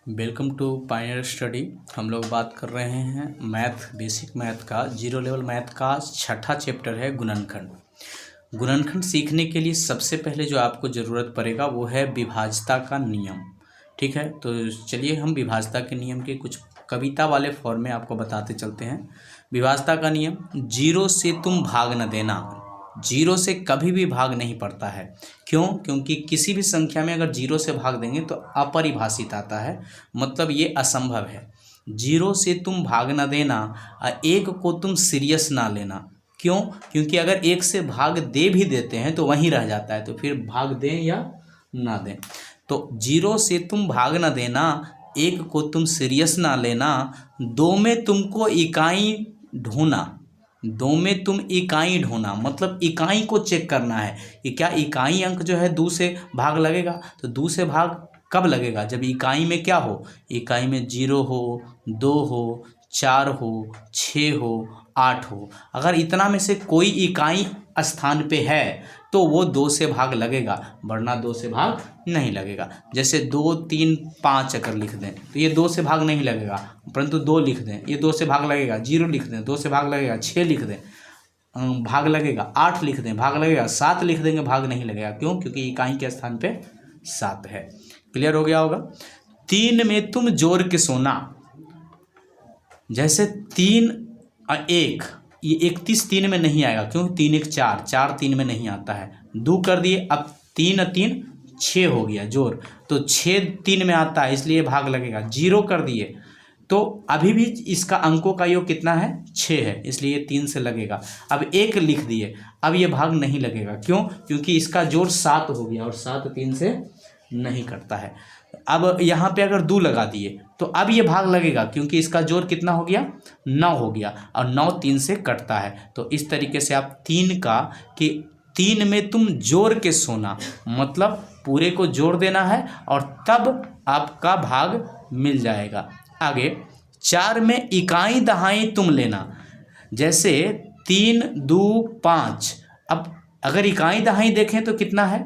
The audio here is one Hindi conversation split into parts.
Welcome to Pioneer study. हम लोग बात कर रहे हैं मैथ, बेसिक मैथ का, जीरो लेवल मैथ का छठा चैप्टर है गुणनखंड। गुणनखंड सीखने के लिए सबसे पहले जो आपको ज़रूरत पड़ेगा वो है विभाज्यता का नियम। ठीक है, तो चलिए हम विभाज्यता के नियम के कुछ कविता वाले फॉर्म में आपको बताते चलते हैं। विभाज्यता का नियम, जीरो से तुम भाग न देना। जीरो से कभी भी भाग नहीं पड़ता है। क्यों? क्योंकि किसी भी संख्या में अगर जीरो से भाग देंगे तो अपरिभाषित आता है, मतलब ये असंभव है। जीरो से तुम भाग न देना और एक को तुम सीरियस ना लेना। क्यों? क्योंकि अगर एक से भाग दे भी देते हैं तो वहीं रह जाता है, तो फिर भाग दें या ना दें। तो जीरो से तुम भाग न देना, एक को तुम सीरियस ना लेना, दो में तुमको इकाई ढूंढना। दो में तुम इकाई ढूंढना मतलब इकाई को चेक करना है कि क्या इकाई अंक जो है दो से भाग लगेगा। तो दो से भाग कब लगेगा? जब इकाई में क्या हो, इकाई में 0 हो, 2 हो, 4 हो, 6 हो, 8 हो। अगर इतना में से कोई इकाई स्थान पे है तो वो 2 से भाग लगेगा, वरना 2 से भाग नहीं लगेगा। जैसे 2, 3, 5 अगर लिख दें तो ये 2 से भाग नहीं लगेगा, परंतु 2 लिख दें ये 2 से भाग लगेगा। 0 लिख दें 2 से भाग लगेगा। 6 लिख दें भाग लगेगा। 8 लिख दें भाग लगेगा। 7 लिख देंगे भाग नहीं लगेगा। क्यों? क्योंकि इकाई के स्थान पे 7 है। क्लियर हो गया होगा। 3 में तुम जोड़ के सोना, जैसे 3 और 1, ये 31 3 में नहीं आएगा। क्यों? 3 1 4, 4 3 में नहीं आता है। 2 कर दिए, अब 3 और 3 6 हो गया जोड़, तो 6 3 में आता है इसलिए भाग लगेगा। 0 कर दिए तो अभी भी इसका अंकों का योग कितना है? 6 है, इसलिए 3 से लगेगा। अब 1 लिख दिए, अब ये भाग नहीं लगेगा। क्यों? क्योंकि इसका जोड़ 7 हो गया और 7 3 से नहीं कटता है। अब यहाँ पे अगर 2 लगा दिए तो अब ये भाग लगेगा, क्योंकि इसका जोड़ कितना हो गया? 9 हो गया और 9 3 से कटता है। तो इस तरीके से आप 3 का कि 3 में तुम जोड़ के सोना मतलब पूरे को जोड़ देना है और तब आपका भाग मिल जाएगा। आगे 4 में इकाई दहाई तुम लेना, जैसे 3 2 5। अब अगर इकाई दहाई देखें तो कितना है?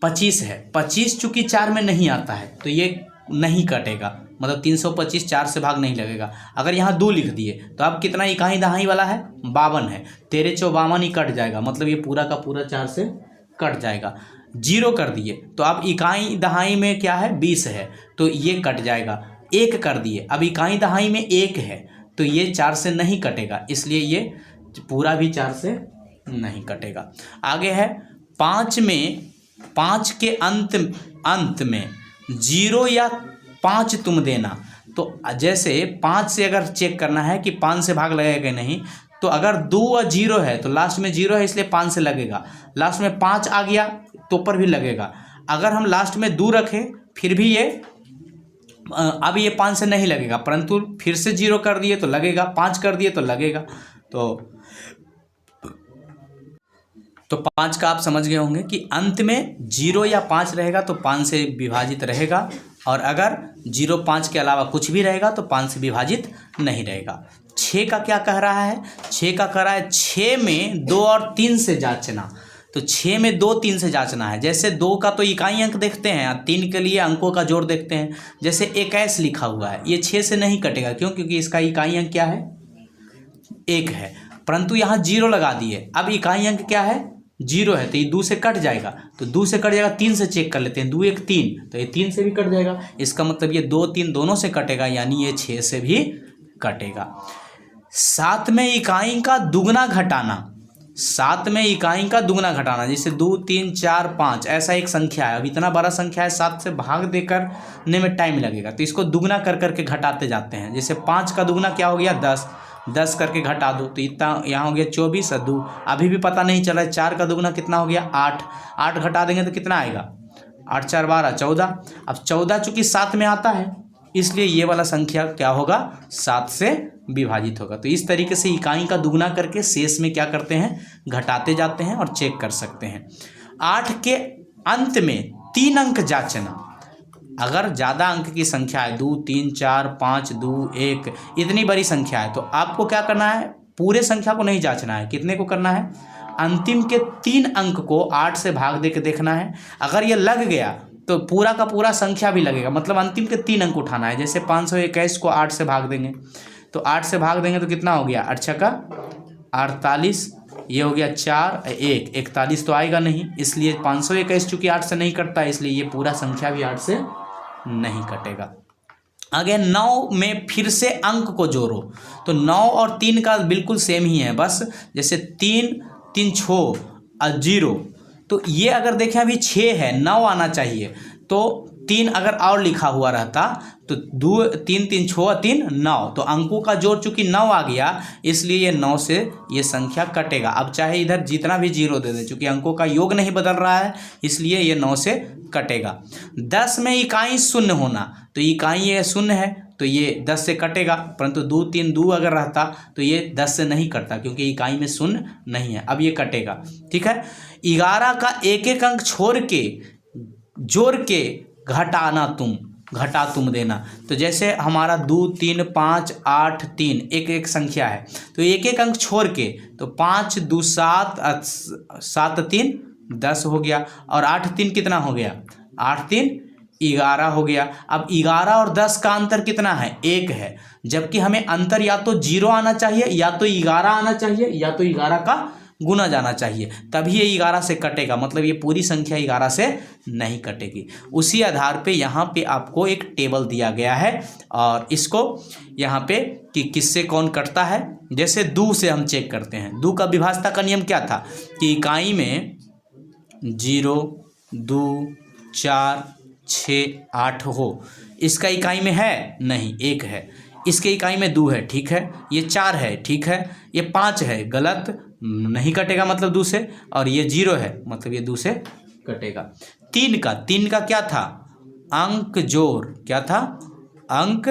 25 है। 25 चूंकि 4 में नहीं आता है तो ये नहीं कटेगा, मतलब 325 4 से भाग नहीं लगेगा। अगर यहाँ 2 लिख दिए तो अब कितना इकाई दहाई वाला है? 52 है। 13 4 52 ही कट जाएगा, मतलब ये पूरा का पूरा 4 से कट जाएगा। 0 कर दिए तो अब इकाई दहाई में क्या है? 20 है, तो ये कट जाएगा। 1 कर दिए, अब इकाई दहाई में 1 है तो ये 4 से नहीं कटेगा, इसलिए ये पूरा भी 4 से नहीं कटेगा। आगे है 5 में, 5 के अंत में 0 या 5 तुम देना। तो जैसे 5 से अगर चेक करना है कि 5 से भाग लगेगा कि नहीं, तो अगर 2 और 0 है तो लास्ट में 0 है इसलिए 5 से लगेगा। लास्ट में 5 आ गया तो पर भी लगेगा। अगर हम लास्ट में 2 रखें फिर भी ये अब ये 5 से नहीं लगेगा, परंतु फिर से 0 कर दिए तो लगेगा, 5 कर दिए तो लगेगा। तो 5 का आप समझ गए होंगे कि अंत में 0 या 5 रहेगा तो 5 से विभाजित रहेगा, और अगर 0 5 के अलावा कुछ भी रहेगा तो 5 से विभाजित नहीं रहेगा। 6 का क्या कह रहा है? 6 का कह रहा है 6 में 2 और 3 से जांचना। तो 6 में 2 3 से जांचना है। जैसे 2 का तो इकाई अंक देखते हैं, 3 के लिए अंकों का जोड़ देखते हैं। जैसे 21 लिखा हुआ है, ये 6 से नहीं कटेगा। क्यों? क्योंकि इसका इकाई अंक क्या है? 1 है, परंतु यहाँ 0 लगा दिए, अब इकाई अंक क्या है? 0 है, तो ये 2 से कट जाएगा। तो 2 से कट जाएगा, 3 से चेक कर लेते हैं। 2 1 3, तो ये 3 से भी कट जाएगा। इसका मतलब ये 2 3 दोनों से कटेगा, यानी ये 6 से भी कटेगा। 7 में इकाई का दुगना घटाना। 7 में इकाई का दुगना घटाना, जैसे 2 3 4 5 ऐसा एक संख्या है। अब इतना बड़ा संख्या है, 7 से भाग दे करने में टाइम लगेगा, तो इसको दुगना कर करके घटाते जाते हैं। जैसे 5 का दुगना क्या हो गया? 10, 10 करके घटा दो तो इतना यहाँ हो गया 24 और 2 अभी भी पता नहीं चला। 4 का दुगना कितना हो गया? 8, 8 घटा देंगे तो कितना आएगा? 8 4 12 14। अब 14 चूंकि 7 में आता है इसलिए ये वाला संख्या क्या होगा? 7 से विभाजित होगा। तो इस तरीके से इकाई का दुगना करके शेष में क्या करते हैं? घटाते जाते हैं और चेक कर सकते हैं। 8 के अंत में 3 अंक जांचना। अगर ज़्यादा अंक की संख्या है, 2 3 4 5 2 1, इतनी बड़ी संख्या है, तो आपको क्या करना है? पूरे संख्या को नहीं जांचना है। कितने को करना है? अंतिम के 3 अंक को 8 से भाग दे के देखना है। अगर ये लग गया तो पूरा का पूरा संख्या भी लगेगा, मतलब अंतिम के 3 अंक उठाना है। जैसे 521 को 8 से भाग देंगे, तो 8 से भाग देंगे तो कितना हो गया, 8 छक्का 48, ये हो गया 4 1 41 तो आएगा नहीं, इसलिए 521 चूँकि 8 से नहीं कटता है, इसलिए ये पूरा संख्या भी 8 से नहीं कटेगा। आगे 9 में फिर से अंक को जोड़ो, तो 9 और 3 का बिल्कुल सेम ही है, बस जैसे 3 3 6 और 0, तो ये अगर देखें अभी 6 है, 9 आना चाहिए, तो 3 अगर और लिखा हुआ रहता तो 2 3 3 6 3 9, तो अंकों का जोड़ चूंकि 9 आ गया, इसलिए ये 9 से ये संख्या कटेगा। अब चाहे इधर जितना भी 0 दे दे, चूंकि अंकों का योग नहीं बदल रहा है, इसलिए ये 9 से कटेगा। 10 में इकाई शून्य होना, तो इकाई ये शून्य है तो ये 10 से कटेगा, परंतु 2 3 2 अगर रहता तो ये 10 से नहीं कटता, क्योंकि इकाई में शून्य नहीं है। अब ये कटेगा, ठीक है। 11 का एक एक अंक छोड़ के जोड़ के घटा तुम देना, तो जैसे हमारा 2 3 5 8 3 एक एक संख्या है, तो एक एक अंक छोड़ के, तो 5 2 7 7 3 10 हो गया, और 8 3 कितना हो गया, 8 3 11 हो गया। अब 11 और 10 का अंतर कितना है, 1 है, जबकि हमें अंतर या तो 0 आना चाहिए, या तो 11 आना चाहिए, या तो 11 का गुना जाना चाहिए, तभी ये 11 से कटेगा, मतलब ये पूरी संख्या 11 से नहीं कटेगी। उसी आधार पे यहाँ पे आपको एक टेबल दिया गया है, और इसको यहाँ पे कि किससे कौन कटता है। जैसे 2 से हम चेक करते हैं, 2 का विभाज्यता का नियम क्या था कि इकाई में 0 2 4 6 8 हो, इसका इकाई में है नहीं, 1 है, इसके इकाई में 2 है, ठीक है, ये 4 है, ठीक है, ये 5 है, गलत, नहीं कटेगा मतलब 2 से, और ये 0 है मतलब ये 2 से कटेगा। 3 का क्या था, अंक जोड़, क्या था, अंक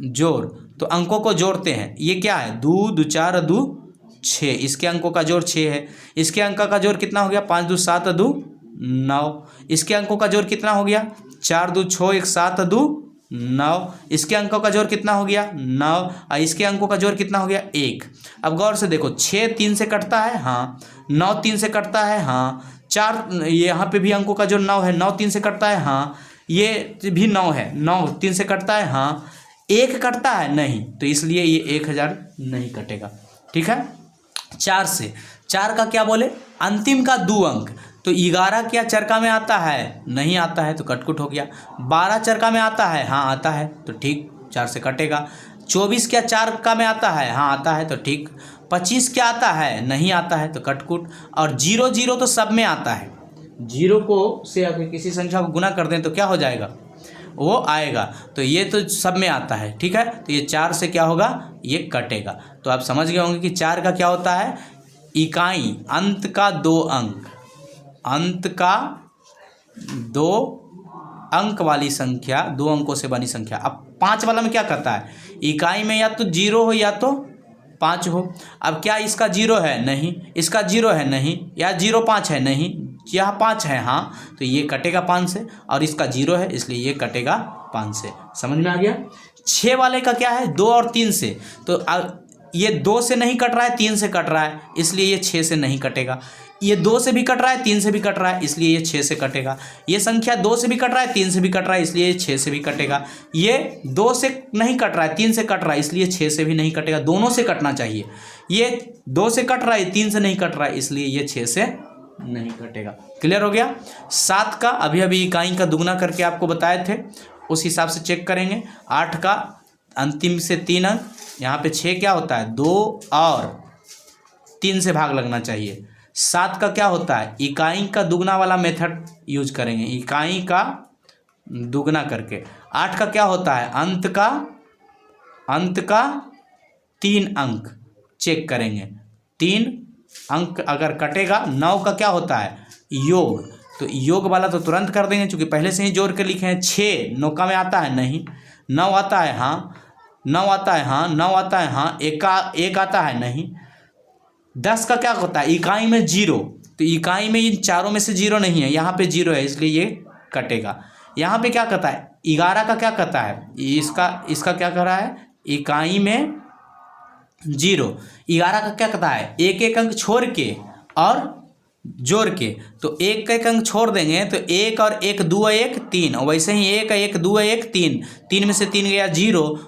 जोड़, तो अंकों को जोड़ते हैं, ये क्या है, 2 2 4 2 6, इसके अंकों का जोड़ 6 है, इसके अंक का जोड़ कितना हो गया, 5 2 7 2 9, इसके अंकों का जोड़ कितना हो गया, 4 2 6 1 7 2 9, इसके अंकों का जोड़ कितना हो गया 9, और इसके अंकों का जोड़ कितना हो गया 1। अब गौर से देखो, 6 3 से कटता है, हाँ, 9 3 से कटता है, हाँ, 4 यहाँ पे भी अंकों का जोड़ 9 है, 9 3 से कटता है, हाँ, ये भी 9 है, 9 3 से कटता है, हाँ, 1 कटता है नहीं, तो इसलिए ये 1000 नहीं कटेगा, ठीक है। 4 से, 4 का क्या बोले, अंतिम का 2 अंक, तो 11 क्या चरका में आता है, नहीं आता है, तो कटकुट हो गया। 12 चरका में आता है, हाँ आता है, तो ठीक, 4 से कटेगा। 24 क्या चरका में आता है, हाँ आता है, तो ठीक। 25 क्या आता है, नहीं आता है, तो कटकुट। और 0 0 तो सब में आता है, 0 को से अगर किसी संख्या को गुना कर दें तो क्या हो जाएगा, वो आएगा, तो ये तो सब में आता है, ठीक है, तो ये 4 से क्या होगा, ये कटेगा। तो आप समझ गए होंगे कि 4 का क्या होता है, इकाई अंत का 2 अंक, अंत का 2 अंक वाली संख्या, 2 अंकों से बनी संख्या। अब 5 वाला में क्या करता है, इकाई में या तो 0 हो या तो 5 हो। अब क्या इसका 0 है, नहीं, इसका 0 है नहीं, या 0 5 है नहीं, यह 5 है, हाँ, तो ये कटेगा 5 से, और इसका 0 है इसलिए ये कटेगा 5 से। समझ में आ गया। 6 वाले का क्या है, 2 और 3 से, तो ये 2 से नहीं कट रहा है, 3 से कट रहा है, इसलिए ये 6 से नहीं कटेगा। ये 2 से भी कट रहा है, 3 से भी कट रहा है, इसलिए ये 6 से कटेगा। ये संख्या 2 से भी कट रहा है, 3 से भी कट रहा है, इसलिए ये 6 से भी कटेगा। ये 2 से नहीं कट रहा है, 3 से कट रहा है, इसलिए 6 से भी नहीं कटेगा, दोनों से कटना चाहिए। ये 2 से कट रहा है, 3 से नहीं कट रहा है, इसलिए ये 6 से नहीं कटेगा। क्लियर हो गया। 7 का अभी अभी इकाई का दुगना करके आपको बताए थे, उस हिसाब से चेक करेंगे। 8 का अंतिम से 3 अंक, यहाँ पे 6 क्या होता है, 2 और 3 से भाग लगना चाहिए। 7 का क्या होता है, इकाई का दुगना वाला मेथड यूज करेंगे, इकाई का दुगना करके। 8 का क्या होता है, अंत का 3 अंक चेक करेंगे, 3 अंक अगर कटेगा। 9 का क्या होता है, योग, तो योग वाला तो तुरंत कर देंगे क्योंकि पहले से ही जोड़ के लिखे हैं। 6 9 में आता है, नहीं, 9 आता है, हाँ, 9 आता है, हाँ, 9 आता है, हाँ, 1 आता है, नहीं। 10 का क्या होता है, इकाई में 0, तो इकाई में इन चारों में से 0 नहीं है, यहाँ पे 0 है, इसलिए ये कटेगा। यहाँ पे क्या करता है, 11 का क्या करता है, इसका क्या कर रहा है, इकाई में 0। 11 का क्या करता है, एक एक अंक छोड़ के और जोड़ के, तो एक का एक अंक छोड़ देंगे तो एक और एक, दो एक तीन, और वैसे ही एक एक, दो एक तीन, तीन में से तीन गया जीरो,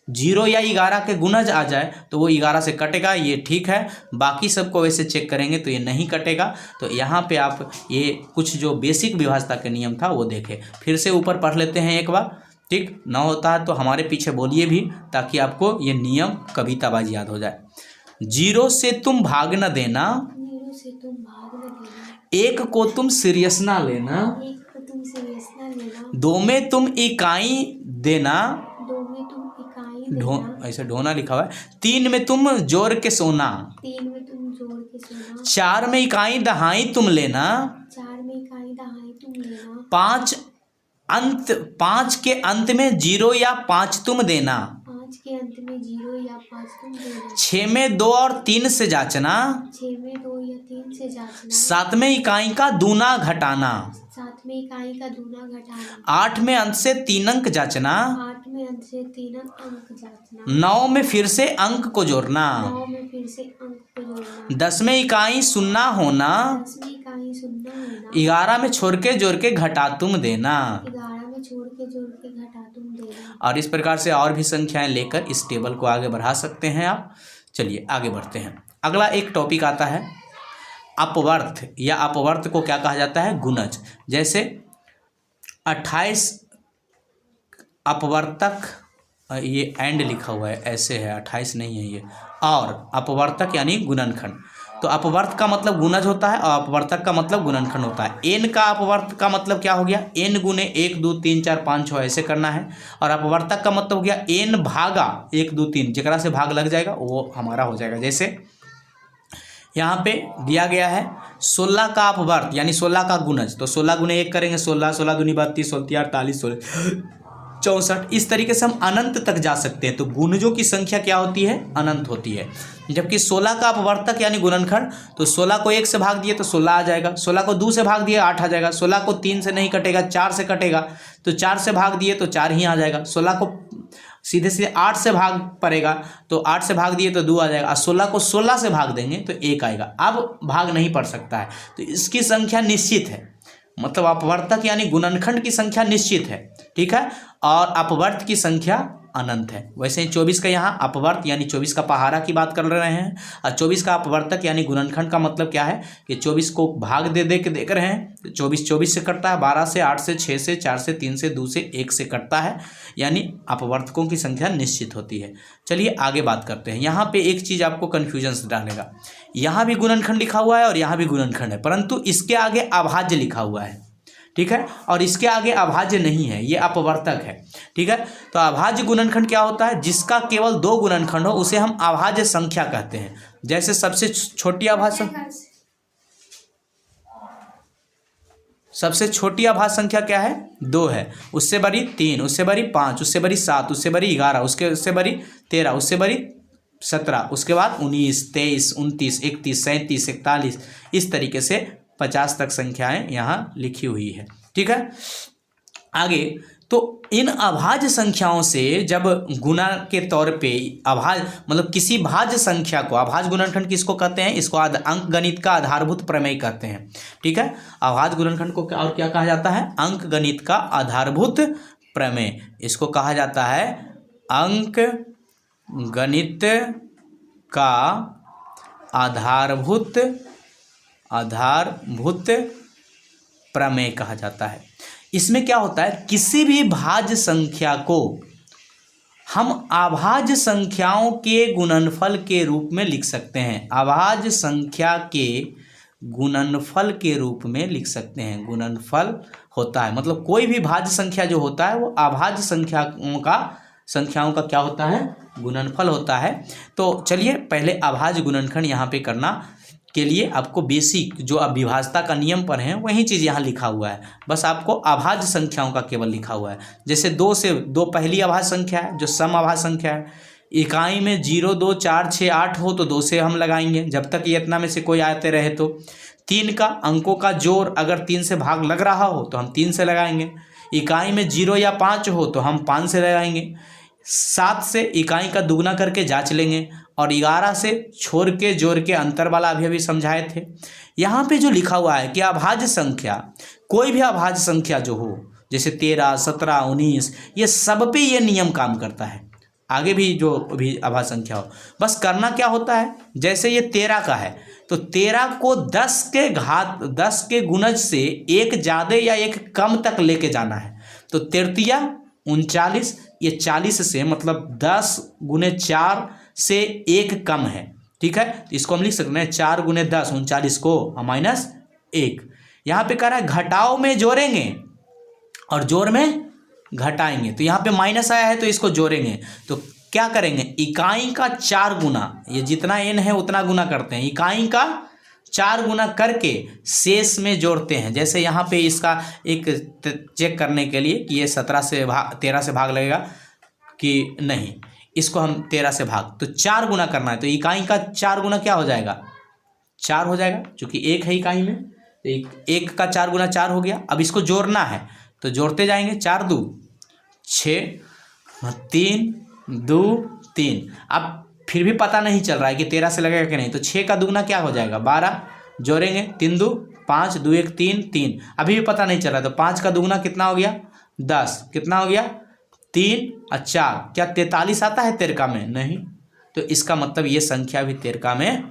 जीरो या 11 के गुणज आ जाए तो वो 11 से कटेगा, ये ठीक है। बाकी सबको वैसे चेक करेंगे तो ये नहीं कटेगा। तो यहाँ पे आप ये कुछ जो बेसिक विभाज्यता के नियम था वो देखें। फिर से ऊपर पढ़ लेते हैं एक बार, ठीक ना होता है तो हमारे पीछे बोलिए भी, ताकि आपको ये नियम कविताबाजी याद हो जाए। जीरो से तुम भाग न देना, एक को तुम सीरियस ना लेना, दो में तुम इकाई देना, ऐसे ढोना लिखा हुआ है, तीन में तुम जोड़ के सोना, चार में इकाई दहाई तुम लेना, पाँच के अंत में जीरो या पाँच तुम देना, छः में दो और तीन से जांचना, सात में इकाई का दूना घटाना, आठ में अंत से तीन अंक जांचना, नौ में फिर से अंक को जोड़ना, 10 में इकाई सुन्ना होना, 11 में छोड़ के जोड़ के घटा तुम देना। और इस प्रकार से और भी संख्याएं लेकर इस टेबल को आगे बढ़ा सकते हैं आप। चलिए आगे बढ़ते हैं। अगला एक टॉपिक आता है अपवर्त, या अपवर्त को क्या कहा जाता है, गुणज। जैसे 28 अपवर्तक, ये एंड लिखा हुआ है, ऐसे है 28 नहीं है ये, और अपवर्तक यानी गुणनखंड। तो अपवर्त का मतलब गुणज होता है और अपवर्तक का मतलब गुणनखंड होता है। एन का अपवर्त का मतलब क्या हो गया, एन गुने 1 2 3 4 5 6 ऐसे करना है। और अपवर्तक का मतलब हो गया एन भागा 1 2 3, जकरा से भाग लग जाएगा वो हमारा हो जाएगा। जैसे यहाँ पे दिया गया है 16 का अपवर्त यानी 16 का गुणज, तो 16 गुने 1 करेंगे 16, 16 दूनी 32, 16 48, 16 64, इस तरीके से हम अनंत तक जा सकते हैं। तो गुणजों की संख्या क्या होती है, अनंत होती है। जबकि 16 का अपवर्तक यानी गुणनखंड, तो 16 को 1 से भाग दिए तो 16 आ जाएगा, 16 को 2 से भाग दिए 8 आ जाएगा, 16 को 3 से नहीं कटेगा 4 से कटेगा, तो 4 से भाग दिए तो 4 ही आ जाएगा, 16 को सीधे सीधे 8 से भाग पड़ेगा तो 8 से भाग दिए तो 2 आ जाएगा, और 16 को 16 से भाग देंगे तो 1 आएगा। अब भाग नहीं पड़ सकता है, तो इसकी संख्या निश्चित है। मतलब अपवर्तक यानी गुणनखंड की संख्या निश्चित है, ठीक है, और अपवर्त की संख्या अनंत है। वैसे ही 24 का यहाँ अपवर्त यानी 24 का पहाड़ा की बात कर रहे हैं, और 24 का अपवर्तक यानी गुणनखंड का मतलब क्या है कि 24 को भाग दे के देख रहे हैं, तो 24 से कटता है, 12 से, 8 से, 6 से, 4 से, 3 से, 2 से, 1 से कटता है, यानी अपवर्तकों की संख्या निश्चित होती है। चलिए आगे बात करते हैं। यहाँ पे एक चीज़ आपको कन्फ्यूजन डालेगा, यहाँ भी गुणनखंड लिखा हुआ है और यहाँ भी गुणनखंड है, परंतु इसके आगे अभाज्य लिखा हुआ है, ठीक है, और इसके आगे अभाज्य नहीं है, ये अपवर्तक है, ठीक है। तो अभाज्य गुणनखंड क्या होता है, जिसका केवल 2 गुणनखंड हो उसे हम अभाज्य संख्या कहते हैं। जैसे सबसे छोटी अभाज्य संख्या क्या है, 2 है, उससे बड़ी 3, उससे बड़ी 5, उससे बड़ी 7, उससे बड़ी 11, उससे बड़ी 13, उससे बड़ी 17, उसके बाद 19 23 29 31 37 41, इस तरीके से 50 तक संख्याएं यहाँ लिखी हुई है, ठीक है। आगे तो इन अभाज्य संख्याओं से जब गुणा के तौर पे अभाज्य मतलब किसी भाज्य संख्या को, अभाज्य गुणनखंड किसको कहते हैं, इसको अंकगणित का आधारभूत प्रमेय कहते हैं, ठीक है। अभाज्य गुणनखंड को और क्या कहा जाता है, अंकगणित का आधारभूत प्रमेय, इसको कहा जाता है अंकगणित का आधारभूत प्रमेय कहा जाता है। इसमें क्या होता है, किसी भी भाज्य संख्या को हम अभाज्य संख्याओं के गुणनफल के रूप में लिख सकते हैं, अभाज्य संख्या के गुणनफल के रूप में लिख सकते हैं। गुणनफल होता है मतलब कोई भी भाज्य संख्या जो होता है वो अभाज्य संख्याओं का क्या होता है, गुणनफल होता है। तो चलिए पहले अभाज्य गुणनखंड यहाँ पे करना के लिए आपको बेसिक जो अब विभाज्यता का नियम पर है वही चीज़ यहाँ लिखा हुआ है, बस आपको अभाज्य संख्याओं का केवल लिखा हुआ है। जैसे 2 से 2 पहली अभाज्य संख्या है जो सम अभाज्य संख्या है, इकाई में 0 2 4 6 8 हो तो 2 से हम लगाएंगे जब तक ये इतना में से कोई आते रहे। तो 3 का अंकों का जोड़ अगर 3 से भाग लग रहा हो तो हम 3 से लगाएंगे, इकाई में 0 या 5 हो तो हम 5 से लगाएंगे, 7 से इकाई का दुगना करके जांच लेंगे, और 11 से छोड़ के जोड़ के अंतर वाला अभी समझाए थे। यहाँ पे जो लिखा हुआ है कि अभाज्य संख्या, कोई भी अभाज्य संख्या जो हो, जैसे 13, 17, 19, ये सब पे ये नियम काम करता है। आगे भी जो भी अभाज्य संख्या हो, बस करना क्या होता है, जैसे ये 13 का है तो 13 को 10 के गुणज से एक ज़्यादा या एक कम तक लेके जाना है। तो 33 39, ये 40 से मतलब 10 गुने 4 से एक कम है, ठीक है। तो इसको हम लिख सकते हैं 4 गुने 10 39 को -1। यहाँ पे कह रहा है घटाओ में जोड़ेंगे और जोड़ में घटाएंगे, तो यहाँ पे माइनस आया है तो इसको जोड़ेंगे। तो क्या करेंगे, इकाई का 4 गुना, ये जितना n है उतना गुना करते हैं, इकाई का 4 गुना करके शेष में जोड़ते हैं। जैसे यहाँ पे इसका एक चेक करने के लिए कि ये 13 से भाग लगेगा कि नहीं, इसको हम 13 से भाग, तो 4 गुना करना है, तो इकाई का 4 गुना क्या हो जाएगा, 4 हो जाएगा, क्योंकि 1 है इकाई में, तो 1 का 4 गुना 4 हो गया। अब इसको जोड़ना है तो जोड़ते जाएंगे, 4 2 6, 3 2 3। अब फिर भी पता नहीं चल रहा है कि 13 से लगेगा कि नहीं, तो 6 का दुगना क्या हो जाएगा 12, जोड़ेंगे 3 2 5 2 1 3 3, अभी भी पता नहीं चल रहा, तो 5 का दुगना कितना हो गया 10, कितना हो गया 3 और 4, क्या 43 आता है तेरका में, नहीं, तो इसका मतलब ये संख्या भी तेरका में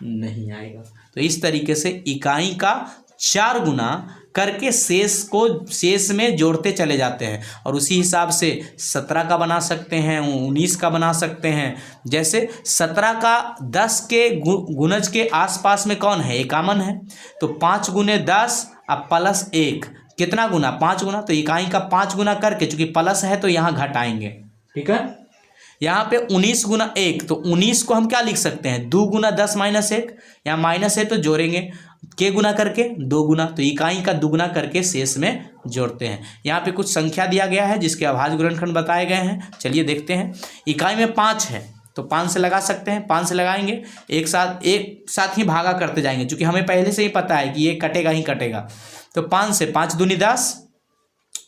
नहीं आएगा। तो इस तरीके से इकाई का 4 गुना करके शेष में जोड़ते चले जाते हैं, और उसी हिसाब से 17 का बना सकते हैं, 19 का बना सकते हैं। जैसे 17 का 10 के गुणज के आसपास में कौन है, एकामन है, तो 5 गुने 10 अब +1, कितना गुना 5 गुना, तो इकाई का 5 गुना करके, चूंकि प्लस है तो यहाँ घटाएंगे, ठीक है। यहाँ पे 19 गुना 1, तो 19 को हम क्या लिख सकते हैं 2 गुना 10 -1, यहाँ माइनस है तो जोड़ेंगे, के गुना करके 2 गुना, तो इकाई का दुगुना करके शेष में जोड़ते हैं। यहाँ पे कुछ संख्या दिया गया है जिसके अभाज्य गुणनखंड बताए गए हैं, चलिए देखते हैं। इकाई में 5 है तो 5 से लगा सकते हैं, 5 से लगाएंगे, एक साथ ही भागा करते जाएंगे, क्योंकि हमें पहले से ही पता है कि ये कटेगा ही कटेगा। तो 5 से 5 दूनी 10,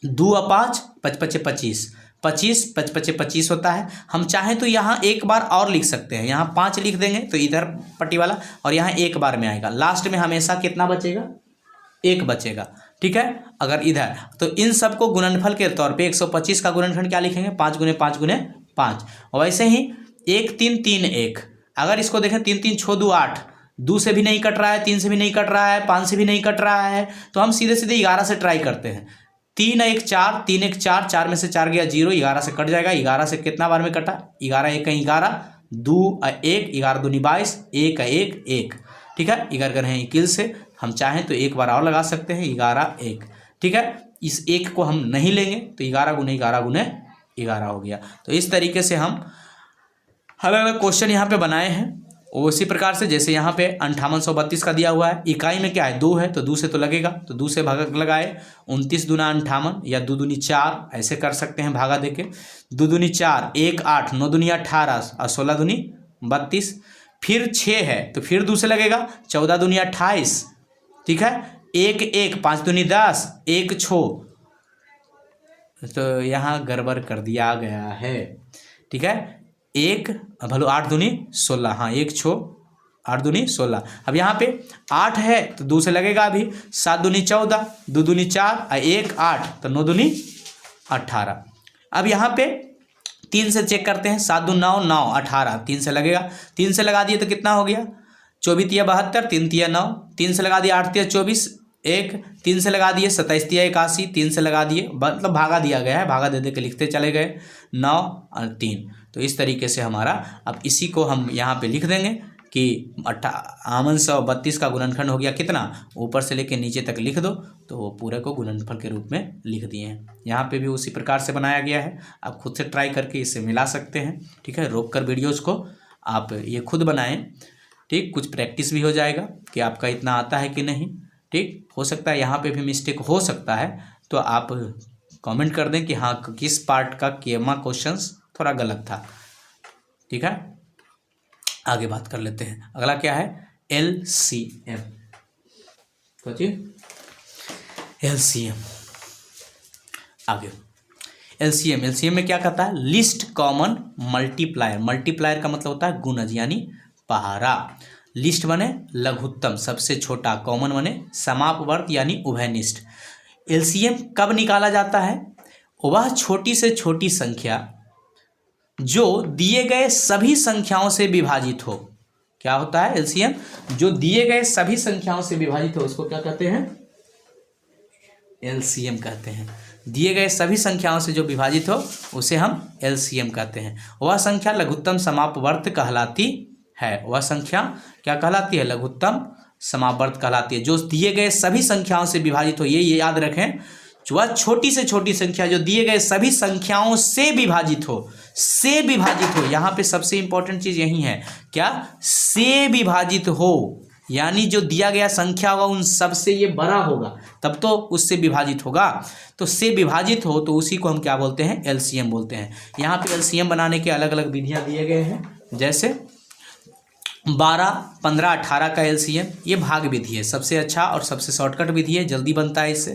2 और 5 5 5 25, 25 5 5 25 होता है। हम चाहें तो यहाँ एक बार और लिख सकते हैं, यहाँ 5 लिख देंगे तो इधर पट्टी वाला, और यहाँ एक बार में आएगा, लास्ट में हमेशा कितना बचेगा 1 बचेगा, ठीक है। अगर इधर तो इन सबको गुणनफल के तौर पे 125 का गुणनखंड क्या लिखेंगे 5 गुने 5 गुने 5, और वैसे ही 1 3 3 1, अगर इसको देखें 3 3 6 2 8, 2 से भी नहीं कट रहा है, 3 से भी नहीं कट रहा है, 5 से भी नहीं कट रहा है, तो हम सीधे सीधे 11 से ट्राई करते हैं। 3 1 4, 3 1 4, 4 में से 4 गया 0, 11 से कट जाएगा। 11 से कितना बार में कटा, 11 1 11, 2 1, 11 दूनी 22, 1 1 1, ठीक है। 11 कर हैं 21 से, हम चाहें तो एक बार और लगा सकते हैं 11 1, ठीक है। इस 1 को हम नहीं लेंगे तो 11 गुने 11 गुने 11 हो गया। तो इस तरीके से हम अलग अलग क्वेश्चन यहाँ पे बनाए हैं, उसी प्रकार से जैसे यहाँ पे 5832 का दिया हुआ है, इकाई में क्या है 2 है तो 2 से तो लगेगा, तो 2 से भागा लगाए, 29 दूना 58 या 2 दूनी 4, ऐसे कर सकते हैं भागा देके, 2 दूनी 4 1 8, 9 दूनी 18 और 16 दूनी 32, फिर 6 है तो फिर 2 से लगेगा, 14 दूनी 28, ठीक है, 1 1 5 दूनी 10, 1 6, तो यहाँ गड़बड़ कर दिया गया है, ठीक है। 1 भलो 8 दूनी 16, हाँ 1 6 8 दूनी 16। अब यहाँ पे 8 है तो 2 से लगेगा अभी, 7 दूनी 14, 2 दूनी 4 और 1 8, तो 9 दूनी 18। अब यहाँ पे 3 से चेक करते हैं, 7 दूनी 9 9 18, 3 से लगेगा, 3 से लगा दिए तो कितना हो गया 24 तिया 72, 3 तिया 9, 3 से लगा दिया 8 तिया 24 1, 3 से लगा दिए 27 तिया 81, 3 से लगा दिए, मतलब भागा दिया गया है, भागा दे दे के लिखते चले गए 9 और 3। तो इस तरीके से हमारा, अब इसी को हम यहाँ पे लिख देंगे कि 5832 का गुणनखंड हो गया कितना, ऊपर से लेके नीचे तक लिख दो, तो वो पूरे को गुणनफल के रूप में लिख दिए हैं। यहाँ पे भी उसी प्रकार से बनाया गया है, आप खुद से ट्राई करके इसे मिला सकते हैं, ठीक है। रोक कर वीडियोज़ को आप ये खुद बनाएं, ठीक, कुछ प्रैक्टिस भी हो जाएगा कि आपका इतना आता है कि नहीं, ठीक। हो सकता है यहाँ पे भी मिस्टेक हो सकता है, तो आप कमेंट कर दें कि हाँ किस पार्ट का केमा क्वेश्चंस थोड़ा गलत था, ठीक है। आगे बात कर लेते हैं, अगला क्या है LCM, सोचिए LCM। आगे एलसीएम में क्या कहता है, लिस्ट कॉमन मल्टीप्लायर। मल्टीप्लायर का मतलब होता है गुणज यानी पहाड़ा। लिस्ट बने लघुत्तम सबसे छोटा, कॉमन बने समापवर्त यानी उभयनिष्ठ। एलसीएम कब निकाला जाता है, वह छोटी से छोटी संख्या जो दिए गए सभी संख्याओं से विभाजित हो। क्या होता है एलसीएम, जो दिए गए सभी संख्याओं से विभाजित हो उसको क्या कहते हैं, एलसीएम कहते हैं। दिए गए सभी संख्याओं से जो विभाजित हो उसे हम एलसीएम कहते हैं। वह संख्या लघुत्तम समापवर्त कहलाती है। वह संख्या क्या कहलाती है, लघुत्तम समापवर्त कहलाती है, जो दिए गए सभी संख्याओं से विभाजित हो। ये याद रखें, वह छोटी से छोटी संख्या जो दिए गए सभी संख्याओं से विभाजित हो, से विभाजित हो। यहाँ पे सबसे इंपॉर्टेंट चीज यही है, क्या, से विभाजित हो, यानी जो दिया गया संख्या होगा उन सब से ये बड़ा होगा तब तो उससे विभाजित होगा। तो से विभाजित हो तो उसी को हम क्या बोलते हैं, एलसीएम बोलते हैं। यहाँ पे एलसीएम बनाने के अलग अलग विधियाँ दिए गए हैं, जैसे 12, 15, 18 का एलसीएम, ये भाग विधि है, सबसे अच्छा और सबसे शॉर्टकट विधि है, जल्दी बनता है इससे।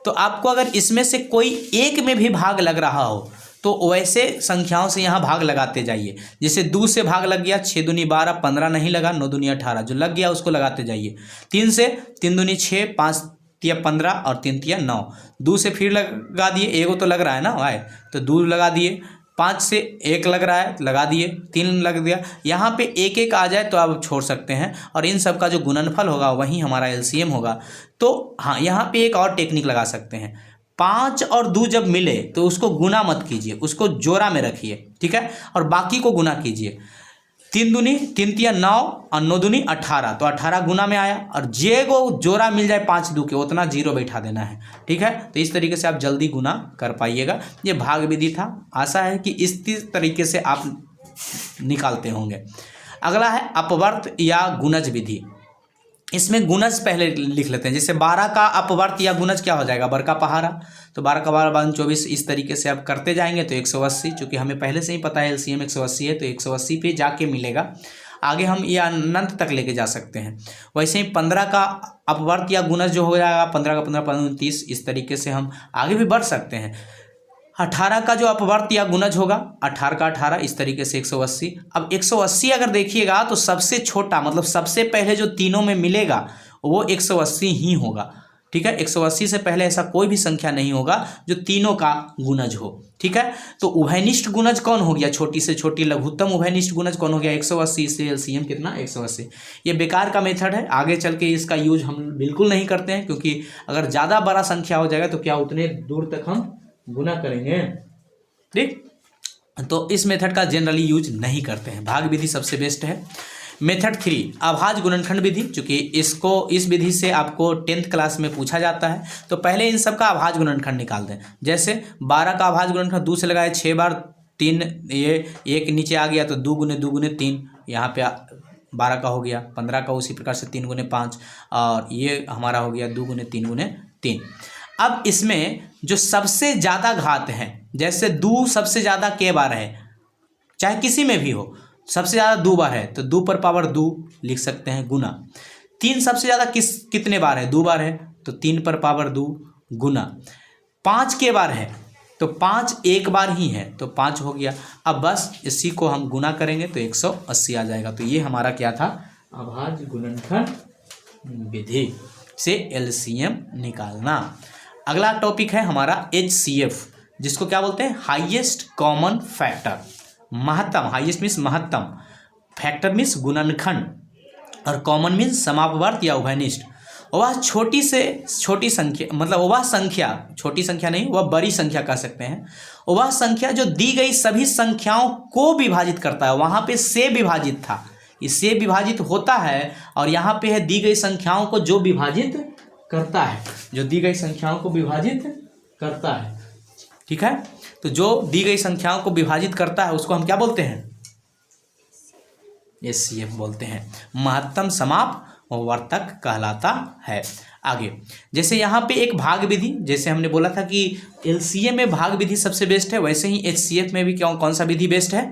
तो आपको अगर इसमें से कोई एक में भी भाग लग रहा हो तो वैसे संख्याओं से यहाँ भाग लगाते जाइए। जैसे 2 से भाग लग गया, 6 दूनी 12, 15 नहीं लगा, 9 दूनी 18, जो लग गया उसको लगाते जाइए। 3 से 3 दूनी 6, 5 तिया 15 और 3 तिया 9। 2 से फिर लगा दिए, एगो तो लग रहा है ना भाई, तो 2 लगा दिए। 5 से 1 लग रहा है, लगा दिए, 3 लग दिया। यहाँ पे एक एक आ जाए तो आप छोड़ सकते हैं, और इन सब का जो गुणनफल होगा वही हमारा एलसीएम होगा। तो हाँ, यहाँ पे एक और टेक्निक लगा सकते हैं, 5 और 2 जब मिले तो उसको गुना मत कीजिए, उसको जोड़ा में रखिए, ठीक है, और बाकी को गुना कीजिए। 3 दूनी 3 तिया 9 और 9 दूनी 18, तो 18 गुना में आया, और जे को जोड़ा मिल जाए 5 2 के उतना 0 बैठा देना है, ठीक है। तो इस तरीके से आप जल्दी गुना कर पाइएगा। ये भाग विधि था, आशा है कि इस तरीके से आप निकालते होंगे। अगला है अपवर्त या गुणज विधि। इसमें गुणज पहले लिख लेते हैं, जैसे 12 का अपवर्त या गुणज क्या हो जाएगा, बड़का पहाड़ा। तो 12 का 12 बावन 24, इस तरीके से आप करते जाएंगे तो 180, चूँकि हमें पहले से ही पता है एलसीएम 180 है, तो 180 पे जाके मिलेगा। आगे हम ये अनंत तक लेके जा सकते हैं। वैसे ही 15 का अपवर्त या गुणज जो हो जाएगा, 15 का 15, 15 30, इस तरीके से हम आगे भी बढ़ सकते हैं। 18 का जो अपवर्त या गुणज होगा, 18 का 18, इस तरीके से 180। अब 180 अगर देखिएगा तो सबसे छोटा, मतलब सबसे पहले जो तीनों में मिलेगा वो 180 ही होगा, ठीक है। 180 से पहले ऐसा कोई भी संख्या नहीं होगा जो तीनों का गुणज हो, ठीक है। तो उभयनिष्ठ गुणज कौन हो गया, छोटी से छोटी लघुत्तम उभयनिष्ठ गुणज कौन हो गया, 180 से एलसीएम कितना, 180। ये बेकार का मेथड है, आगे चल के इसका यूज हम बिल्कुल नहीं करते हैं, क्योंकि अगर ज़्यादा बड़ा संख्या हो जाएगा तो क्या उतने दूर तक हम गुना करेंगे, ठीक। तो इस मेथड का जनरली यूज नहीं करते हैं, भाग विधि सबसे बेस्ट है। मेथड 3 अभाज्य गुणनखंड विधि, चूंकि इस विधि से आपको 10th क्लास में पूछा जाता है, तो पहले इन सब का अभाज्य गुणनखंड निकाल दें। जैसे 12 का अभाज्य गुणनखंड 2 से लगाए 6 बार, 3 ये 1 नीचे आ गया तो 2 गुने 2 गुने 3, यहाँ पे 12 का हो गया। 15 का उसी प्रकार से 3 गुने 5, और ये हमारा हो गया 2 गुने 3 गुने 3। अब इसमें जो सबसे ज़्यादा घात है, जैसे 2 सबसे ज़्यादा के बार है, चाहे किसी में भी हो, सबसे ज़्यादा 2 बार है तो 2 पर पावर 2 लिख सकते हैं गुना। 3 सबसे ज़्यादा कितने बार है, 2 बार है तो 3 पर पावर 2 गुना। 5 के बार है तो 5 एक बार ही है तो 5 हो गया। अब बस इसी को हम गुना करेंगे तो 180 आ जाएगा। तो ये हमारा क्या था, अभाज्य गुणनखंड विधि से एलसीएम निकालना। अगला टॉपिक है हमारा HCF, जिसको क्या बोलते हैं, हाईएस्ट कॉमन फैक्टर। महत्तम, हाईएस्ट मीन्स महत्तम, फैक्टर मीन्स गुणनखंड, और कॉमन मीन्स समापवर्त या उभयनिष्ठ। वह छोटी से छोटी संख्या, मतलब वह संख्या, छोटी संख्या नहीं, वह बड़ी संख्या कह सकते हैं, वह संख्या जो दी गई सभी संख्याओं को विभाजित करता है। वहाँ पे से विभाजित था, इससे विभाजित होता है, और यहाँ पे है दी गई संख्याओं को जो विभाजित करता है, जो दी गई संख्याओं को विभाजित करता है, ठीक है। तो जो दी गई संख्याओं को विभाजित करता है उसको हम क्या बोलते हैं, HCF बोलते हैं, महत्तम समापवर्तक कहलाता है। आगे जैसे यहाँ पे एक भाग विधि, जैसे हमने बोला था कि LCM में भाग विधि सबसे बेस्ट है, वैसे ही HCF में भी कौन सा विधि बेस्ट है,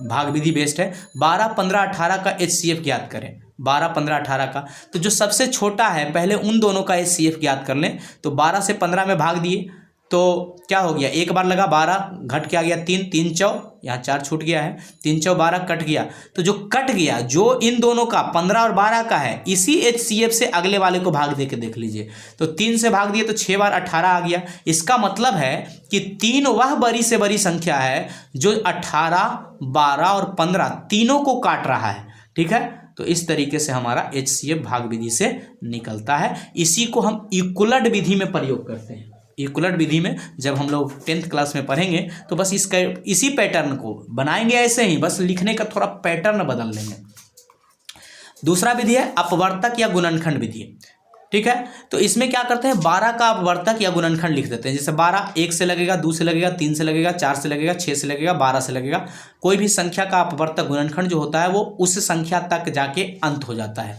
भाग विधि बेस्ट है। 12, 15, 18 का HCF ज्ञात करें, 12, 15, 18 का। तो जो सबसे छोटा है पहले उन दोनों का HCF ज्ञात कर लें। तो 12 से 15 में भाग दिए तो क्या हो गया, एक बार लगा 12 घट के आ गया 3, 3 चौ, यहाँ 4 छूट गया है, 3 चौ 12 कट गया। तो जो कट गया जो इन दोनों का 15 और 12 का है, इसी HCF से अगले वाले को भाग दे के देख लीजिए। तो 3 से भाग दिए तो 6 बार 18 आ गया। इसका मतलब है कि 3 वह बड़ी से बड़ी संख्या है जो 18, 12 और 15 तीनों को काट रहा है। ठीक है, तो इस तरीके से हमारा HCF भाग विधि से निकलता है। इसी को हम इक्वलट विधि में प्रयोग करते हैं। इक्वलट विधि में जब हम लोग 10th क्लास में पढ़ेंगे तो बस इसका इसी पैटर्न को बनाएंगे ऐसे ही, बस लिखने का थोड़ा पैटर्न बदल लेंगे। दूसरा विधि है अपवर्तक या गुणनखंड विधि। ठीक है, तो इसमें क्या करते हैं, 12 का अपवर्तक या गुणनखंड लिख देते हैं। जैसे 12 1 से लगेगा, 2 से लगेगा, 3 से लगेगा, 4 से लगेगा, 6 से लगेगा, 12 से लगेगा। कोई भी संख्या का अपवर्तक गुणनखंड जो होता है वो उस संख्या तक जाके अंत हो जाता है,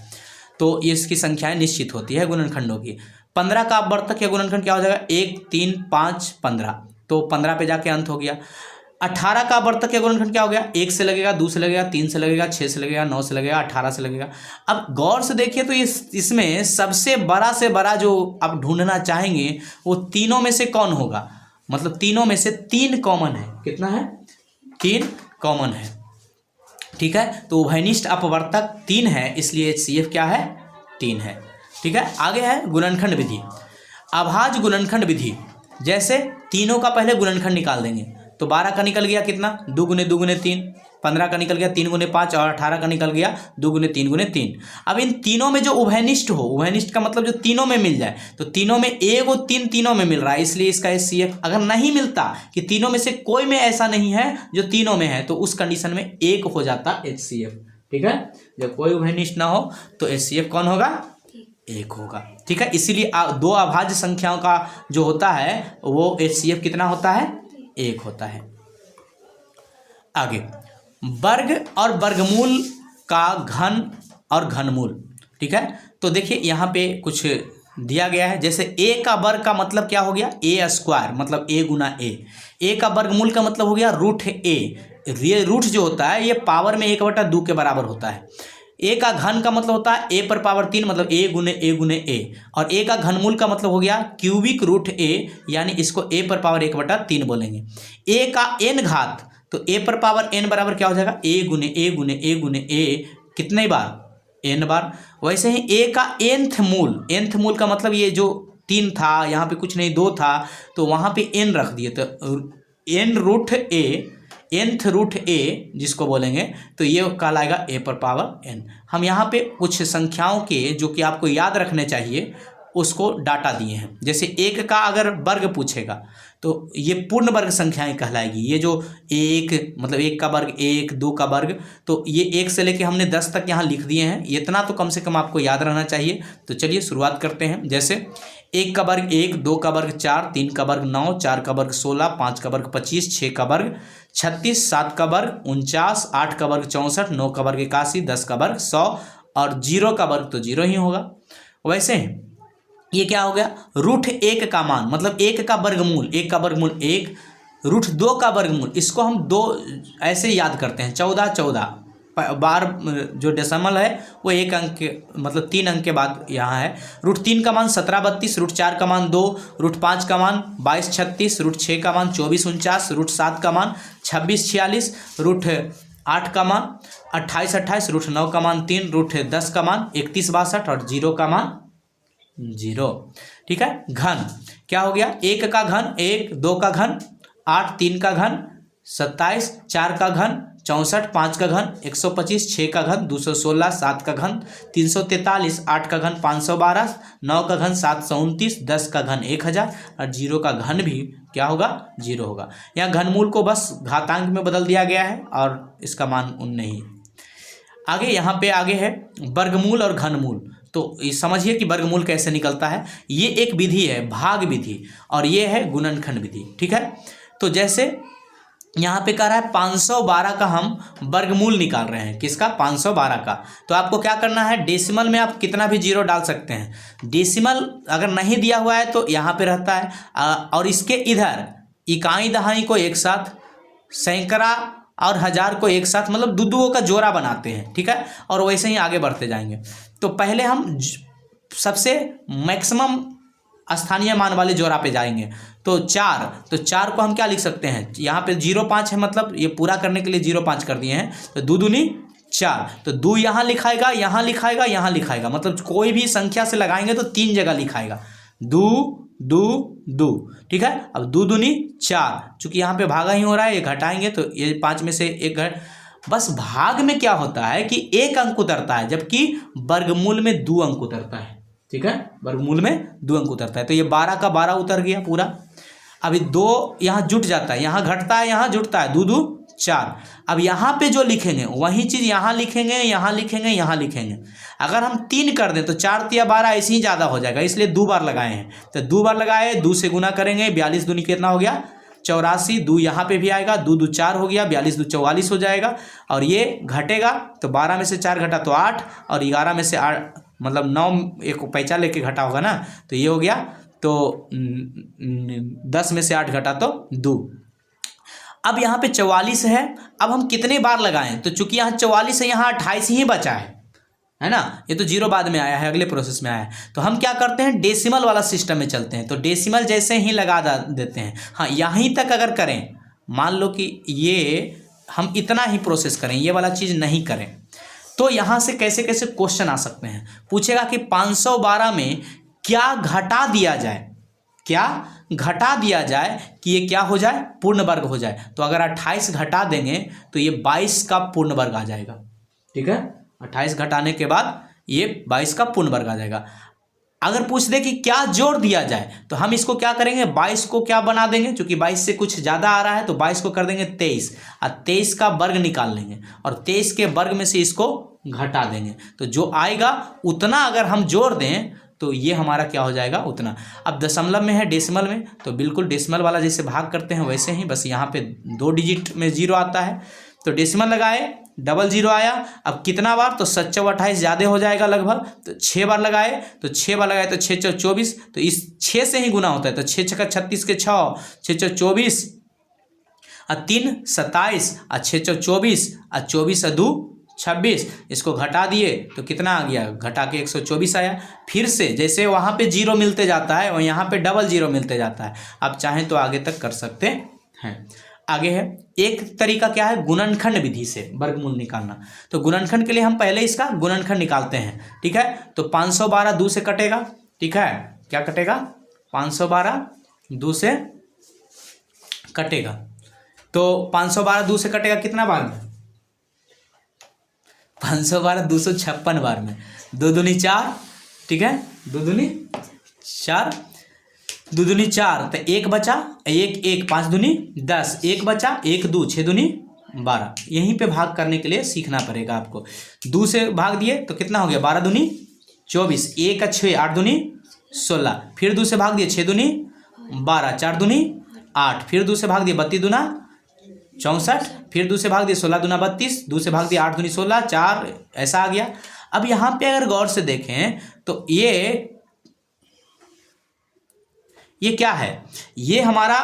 तो इसकी संख्याएं निश्चित होती है गुणनखंडों की। 15 का अपवर्तक या गुणनखंड क्या हो जाएगा, 1, 3, 5, 15, तो 15 पे जाके अंत हो गया। 18 का अपवर्तक या गुणनखंड क्या हो गया, 1 से लगेगा, 2 से लगेगा, 3 से लगेगा, 6 से लगेगा, 9 से लगेगा, 18 से लगेगा। अब गौर से देखिए तो इसमें सबसे बड़ा से बड़ा जो आप ढूंढना चाहेंगे वो तीनों में से कौन होगा, मतलब तीनों में से 3 कॉमन है। कितना है, 3 कॉमन है। ठीक है, तो उभयनिष्ठ अपवर्तक 3 है, इसलिए HCF क्या है, 3 है। ठीक है, आगे है गुणनखंड विधि। अभाज्य गुणनखंड विधि, जैसे तीनों का पहले गुणनखंड निकाल देंगे तो 12 का निकल गया कितना, 2 गुने 2 गुने 3, 15 का निकल गया 3 गुने 5 और 18 का निकल गया 2 गुने 3 गुने 3। अब इन तीनों में जो उभयनिष्ठ हो, उभयनिष्ठ का मतलब जो तीनों में मिल जाए, तो तीनों में एक और 3 तीनों में मिल रहा है, इसलिए इसका HCF। अगर नहीं मिलता कि तीनों में से कोई में ऐसा नहीं है जो तीनों में है, तो उस कंडीशन में 1 हो जाता HCF। ठीक है, जब कोई उभयनिष्ठ ना हो तो HCF कौन होगा, 1 होगा। ठीक है, इसीलिए 2 अभाज्य संख्याओं का जो होता है वो HCF कितना होता है, 1 होता है। आगे वर्ग और वर्गमूल का घन और घनमूल। ठीक है, तो देखिए यहाँ पे कुछ दिया गया है। जैसे a का वर्ग का मतलब क्या हो गया, a स्क्वायर, मतलब a गुना a का वर्गमूल का मतलब हो गया रूट a। ये रूट जो होता है ये पावर में 1/2 के बराबर होता है। a का घन का मतलब होता है a पर पावर 3, मतलब a गुने a, और a का घनमूल का मतलब हो गया क्यूबिक रूट a, यानी इसको a पर पावर 1/3 बोलेंगे। a का n घात, तो a पर पावर n बराबर क्या हो जाएगा, a गुने a कितने बार, n बार। वैसे ही a का nth मूल का मतलब ये जो 3 था, यहाँ पे कुछ नहीं 2 था, तो वहाँ पे n रख दिए, तो n root a, nth root a जिसको बोलेंगे, तो ये कहलाएगा a पर पावर n। हम यहाँ पे कुछ संख्याओं के जो कि आपको याद रखने चाहिए उसको डाटा दिए हैं। जैसे 1 का अगर वर्ग पूछेगा तो ये पूर्ण वर्ग संख्याएं कहलाएगी। ये जो 1 मतलब 1 का वर्ग 1, 2 का वर्ग, तो ये 1 से लेके हमने 10 तक यहाँ लिख दिए हैं। इतना तो कम से कम आपको याद रहना चाहिए। तो चलिए शुरुआत करते हैं। जैसे 1 का वर्ग 1, 2 का वर्ग 4, 3 का वर्ग 9, 4 का वर्ग 16, 5 का वर्ग 25, 6 का वर्ग 36, 7 का वर्ग 49, 8 का वर्ग 64, 9 का वर्ग 81, 10 का वर्ग 100 और 0 का वर्ग तो 0 ही होगा। वैसे ये क्या हो गया, रूट 1 का मान, मतलब 1 का वर्गमूल, 1 का वर्गमूल 1, रूट 2 का वर्गमूल, इसको हम 2 ऐसे याद करते हैं, 14 बार जो डेसिमल है वो 1 अंक के मतलब 3 अंक के बाद यहाँ है। रूट 3 का मान 17 32, रूट 4 का मान 2, रूट 5 का मान 22 36, रूट 6 का मान 24 49, रूट 7 का मान 26 46, रूट 8 का मान 28 28, रूट 9 का मान 3, रूट 10 का मान 31 62 और 0 का मान 0। ठीक है, घन क्या हो गया, 1 का घन 1, 2 का घन 8, 3 का घन 27, 4 का घन 64, 5 का घन 125, 6 का घन 216, 7 का घन 343, 8 का घन 512, 9 का घन 729, 10 का घन 1000 और 0 का घन भी क्या होगा, 0 होगा। यहाँ घनमूल को बस घातांक में बदल दिया गया है और इसका मान 19। आगे यहाँ पे आगे है वर्गमूल और घनमूल। तो समझिए कि वर्गमूल कैसे निकलता है। ये एक विधि है भाग विधि और ये है गुणनखंड विधि। ठीक है, तो जैसे यहाँ पे कह रहा है 512 का हम वर्गमूल निकाल रहे हैं, किसका, 512 का। तो आपको क्या करना है, डेसिमल में आप कितना भी 0 डाल सकते हैं। डेसिमल अगर नहीं दिया हुआ है तो यहाँ पे रहता है, और इसके इधर इकाई दहाई को एक साथ, सैकड़ा और हजार को एक साथ, मतलब दुदुओं का जोड़ा बनाते हैं। ठीक है, और वैसे ही आगे बढ़ते जाएंगे। तो पहले हम सबसे मैक्सिमम स्थानीय मान वाले जोड़ा पे जाएंगे। तो 4, तो 4 को हम क्या लिख सकते हैं, यहाँ पे 0,5 है, मतलब ये पूरा करने के लिए 0,5 कर दिए हैं, तो 2 दूनी 4, तो 2 यहाँ लिखाएगा, यहाँ लिखाएगा, यहाँ लिखाएगा, मतलब कोई भी संख्या से लगाएंगे तो 3 जगह लिखाएगा, 2 2 2, ठीक है। अब 2 दूनी 4, चूंकि यहाँ पे भागा ही हो रहा है, ये घटाएंगे तो ये 5 में से एक घट, बस भाग में क्या होता है कि 1 अंक उतरता है, जबकि वर्गमूल में 2 अंक उतरता है, ठीक है, वर्गमूल में 2 अंक उतरता है। तो ये 12 का 12 उतर गया पूरा। अभी 2 यहाँ जुट जाता है, यहाँ घटता है, यहाँ जुटता है, 2 2 4। अब यहाँ पे जो लिखेंगे वही चीज़ यहाँ लिखेंगे, यहाँ लिखेंगे, यहाँ लिखेंगे। अगर हम 3 कर दें तो 4 तिया 12 ऐसे ही ज़्यादा हो जाएगा, इसलिए 2 बार लगाए हैं। तो 2 बार लगाए, 2 से गुना करेंगे, 42 दूनी कितना हो गया 84, 2 यहाँ पे भी आएगा, 2 2 4 हो गया, 42 2 44 हो जाएगा। और ये घटेगा तो 12 में से 4 घटा तो 8, और 11 में से 8 मतलब 9 एक पैंचा लेके घटा होगा ना, तो ये हो गया, तो 10 में से 8 घटा तो 2। अब यहाँ पे 44 है, अब हम कितने बार लगाएं, तो चूंकि यहाँ 44 है, यहाँ 28 ही बचा है ना, ये तो 0 बाद में आया है, अगले प्रोसेस में आया है। तो हम क्या करते हैं, डेसिमल वाला सिस्टम में चलते हैं, तो डेसिमल जैसे ही लगा देते हैं। हाँ, यहीं तक अगर करें, मान लो कि ये हम इतना ही प्रोसेस करें, ये वाला चीज़ नहीं करें, तो यहाँ से कैसे कैसे क्वेश्चन आ सकते हैं। पूछेगा कि 512 में क्या घटा दिया जाए, क्या घटा दिया जाए कि ये क्या हो जाए, पूर्ण वर्ग हो जाए। तो अगर 28 घटा देंगे तो ये 22 का पूर्ण वर्ग आ जाएगा, ठीक है। 28 घटाने के बाद ये 22 का पूर्ण वर्ग आ जाएगा। अगर पूछ दे कि क्या जोड़ दिया जाए, तो हम इसको क्या करेंगे, 22 को क्या बना देंगे, क्योंकि 22 से कुछ ज़्यादा आ रहा है, तो 22 को कर देंगे 23, और 23 का वर्ग निकाल लेंगे, और 23 के वर्ग में से इसको घटा देंगे, तो जो आएगा उतना अगर हम जोड़ दें तो ये हमारा क्या हो जाएगा, उतना। अब दशमलव में है, डेसिमल में, तो बिल्कुल डेसिमल वाला जैसे भाग करते हैं वैसे ही, बस यहाँ पे 2 डिजिट में 0 आता है, तो डेसिमल लगाए, डबल 0 आया। अब कितना बार, तो 7 चौक 28 ज़्यादा हो जाएगा लगभग, तो 6 बार लगाए, तो 6 बार लगाए तो 6 चौक 24, तो इस 6 से ही गुना होता है, तो 6 छक्का 36 के 6, 6 चौक 24, और 3 27, और 6 चौक 24, और 24 और 2 26, इसको घटा दिए तो कितना आ गया, घटा के 124 आया। फिर से जैसे वहाँ पे 0 मिलते जाता है और यहाँ पे डबल 0 मिलते जाता है। आप चाहें तो आगे तक कर सकते हैं। आगे है एक तरीका, क्या है, गुणनखंड विधि से वर्गमूल निकालना। तो गुणनखंड के लिए हम पहले इसका गुणनखंड निकालते हैं, ठीक है। तो 512 2 से कटेगा, ठीक है, क्या कटेगा, 512 2 से कटेगा, तो 512 2 से कटेगा कितना बार में, 512 256 बार में, 2 दूनी 4, ठीक है, 2 दूनी 4, 2 दूनी 4, तो 1 बचा, 1 1 5 दूनी 10, 1 बचा, 1 2 6 दूनी 12। यहीं पे भाग करने के लिए सीखना पड़ेगा आपको। 2 से भाग दिए तो कितना हो गया, 12 दूनी 24, 1 6 8 दूनी 16, फिर 2 से भाग दिए 6 दूनी 12, 4 दूनी 8, फिर 2 से भाग दिए 32 दूना 64, फिर 2 से भाग दिए 16 दूना 32, 2 से भाग दिया 8 दूनी 16, 4, ऐसा आ गया। अब यहाँ पे अगर गौर से देखें तो ये क्या है, ये हमारा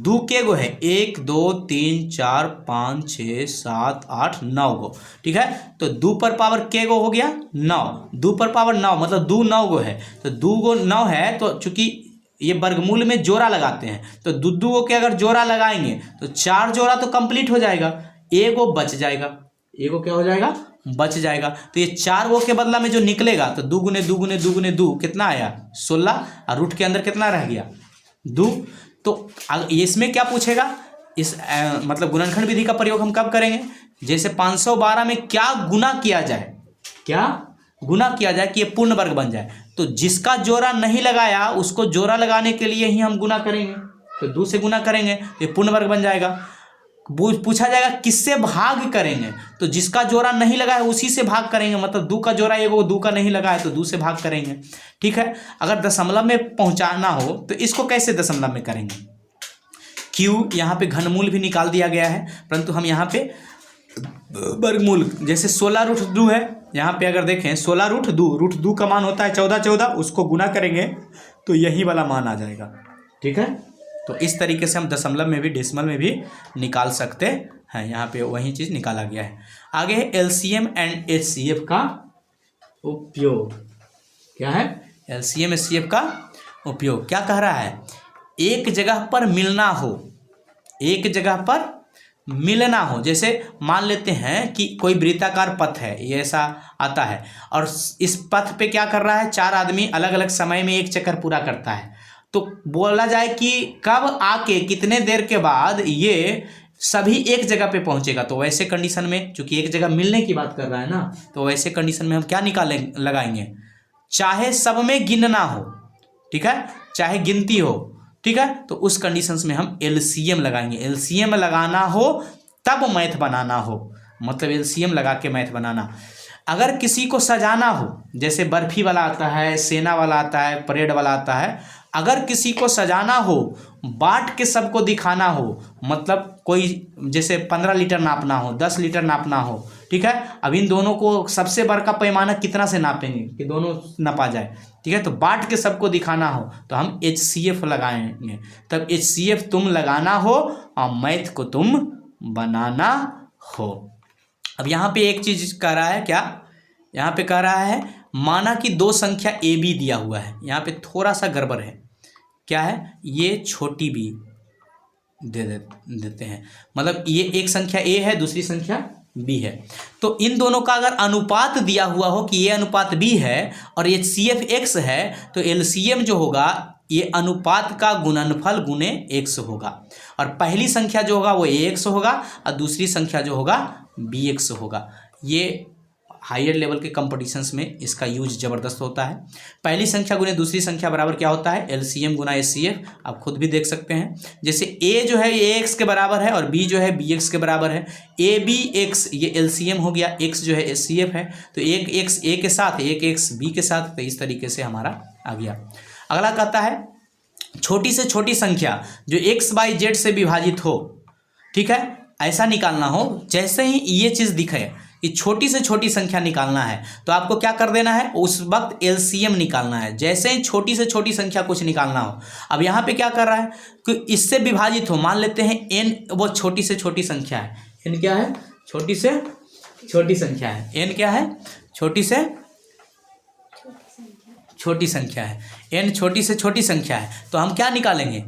2 के गो है, 1 2 3 4 5 6 7 8 9 गो, ठीक है। तो 2 पर पावर के गो हो गया 9, 2 पर पावर 9 मतलब 2 9 गो है, तो 2 गो 9 है, तो चूंकि ये वर्गमूल में जोड़ा लगाते हैं, तो 2 गो के अगर जोड़ा लगाएंगे तो 4 जोड़ा तो कंप्लीट हो जाएगा, एगो बच जाएगा, एगो क्या हो जाएगा, बच जाएगा। तो ये 4 गो के बदला में जो निकलेगा, तो 2 गुने 2 गुने 2 गुने 2 कितना आया 16, और रूट के अंदर कितना रह गया 2। तो इसमें क्या पूछेगा, इस मतलब गुणनखंड विधि का प्रयोग हम कब करेंगे, जैसे 512 में क्या गुना किया जाए, क्या गुना किया जाए कि ये पूर्ण वर्ग बन जाए। तो जिसका जोड़ा नहीं लगाया उसको जोड़ा लगाने के लिए ही हम गुना करेंगे, तो 2 से गुना करेंगे तो ये पूर्ण वर्ग बन जाएगा। पूछा जाएगा किससे भाग करेंगे, तो जिसका जोड़ा नहीं लगा है उसी से भाग करेंगे, मतलब 2 का जोड़ा एगो 2 का नहीं लगा है तो 2 से भाग करेंगे, ठीक है। अगर दशमलव में पहुंचाना हो तो इसको कैसे दशमलव में करेंगे, क्यों, यहाँ पे घनमूल भी निकाल दिया गया है, परंतु हम यहाँ पे वर्गमूल, जैसे 16 रूट 2 है, यहाँ पे अगर देखें 16 रूट 2 का मान होता है 14, उसको गुना करेंगे तो यही वाला मान आ जाएगा, ठीक है। तो इस तरीके से हम दशमलव में भी डेसिमल में भी निकाल सकते हैं, यहाँ पे वही चीज़ निकाला गया है। आगे है एलसीएम एंड एचसीएफ का उपयोग, क्या है, एलसीएम एचसीएफ का उपयोग क्या कह रहा है, एक जगह पर मिलना हो, एक जगह पर मिलना हो। जैसे मान लेते हैं कि कोई वृत्ताकार पथ है, ये ऐसा आता है और इस पथ पे क्या कर रहा है, चार आदमी अलग अलग समय में एक चक्कर पूरा करता है, तो बोला जाए कि कब आके कितने देर के बाद ये सभी एक जगह पे पहुंचेगा। तो वैसे कंडीशन में, चूंकि एक जगह मिलने की बात कर रहा है ना, तो वैसे कंडीशन में हम क्या निकालें लगाएंगे, चाहे सब में गिनना हो, ठीक है, चाहे गिनती हो, ठीक है, तो उस कंडीशंस में हम एलसीएम लगाएंगे। एलसीएम लगाना हो तब मैथ बनाना हो, मतलब एलसीएम लगा के मैथ बनाना। अगर किसी को सजाना हो, जैसे बर्फी वाला आता है, सेना वाला आता है, परेड वाला आता है, अगर किसी को सजाना हो, बांट के सबको दिखाना हो, मतलब कोई जैसे 15 लीटर नापना हो, 10 लीटर नापना हो, ठीक है, अब इन दोनों को सबसे बड़ा पैमाना कितना से नापेंगे कि दोनों नपा जाए, ठीक है, तो बांट के सबको दिखाना हो तो हम HCF लगाएंगे। तब HCF तुम लगाना हो और मैथ को तुम बनाना हो। अब यहाँ पे एक चीज कह रहा है, क्या यहाँ पे कह रहा है, माना कि दो संख्या ए बी दिया हुआ है। यहाँ पे थोड़ा सा गड़बड़ है, क्या है, ये छोटी बी देते हैं, मतलब ये एक संख्या ए है, दूसरी संख्या बी है, तो इन दोनों का अगर अनुपात दिया हुआ हो कि ये अनुपात बी है और HCF x है, तो LCM जो होगा ये अनुपात का गुणनफल गुने x होगा, और पहली संख्या जो होगा वो ax होगा और दूसरी संख्या जो होगा bx होगा। ये हायर लेवल के कंपटीशंस में इसका यूज ज़बरदस्त होता है। पहली संख्या गुने दूसरी संख्या बराबर क्या होता है, LCM गुना HCF, आप खुद भी देख सकते हैं। जैसे a जो है ये ax के बराबर है और b जो है bx के बराबर है, abx ये LCM हो गया, x जो है HCF है, तो एक x a के साथ, एक x b के साथ, तो इस तरीके से हमारा आ गया। अगला कहता है छोटी से छोटी संख्या जो x बाई z से विभाजित हो, ठीक है, ऐसा निकालना हो। जैसे ही ये चीज़ दिखे कि छोटी से छोटी संख्या निकालना है तो आपको क्या कर देना है, उस वक्त LCM निकालना है। जैसे ही छोटी से छोटी संख्या कुछ निकालना हो, अब यहाँ पे क्या कर रहा है कि इससे विभाजित हो, मान लेते हैं n वो छोटी से छोटी संख्या है, n क्या है, छोटी से छोटी संख्या है, n क्या है, छोटी से छोटी संख्या है, n छोटी से छोटी संख्या है, तो हम क्या निकालेंगे,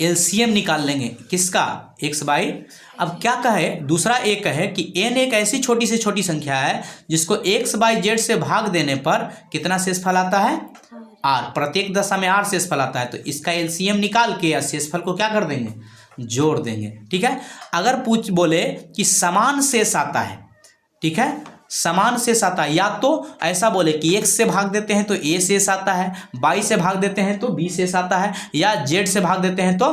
LCM निकाल लेंगे, किसका, x बाई, अब क्या कहे, दूसरा एक कहे कि n एक ऐसी छोटी से छोटी संख्या है जिसको x बाई z से भाग देने पर कितना शेषफल आता है, r, प्रत्येक दशा में r शेषफल आता है, तो इसका LCM निकाल के या शेषफल को क्या कर देंगे, जोड़ देंगे, ठीक है। अगर पूछ बोले कि समान शेष आता है, ठीक है, समान शेष आता है, या तो ऐसा बोले कि x से भाग देते हैं तो a शेष आता है, y से भाग देते हैं तो b शेष आता है, या z से भाग देते हैं तो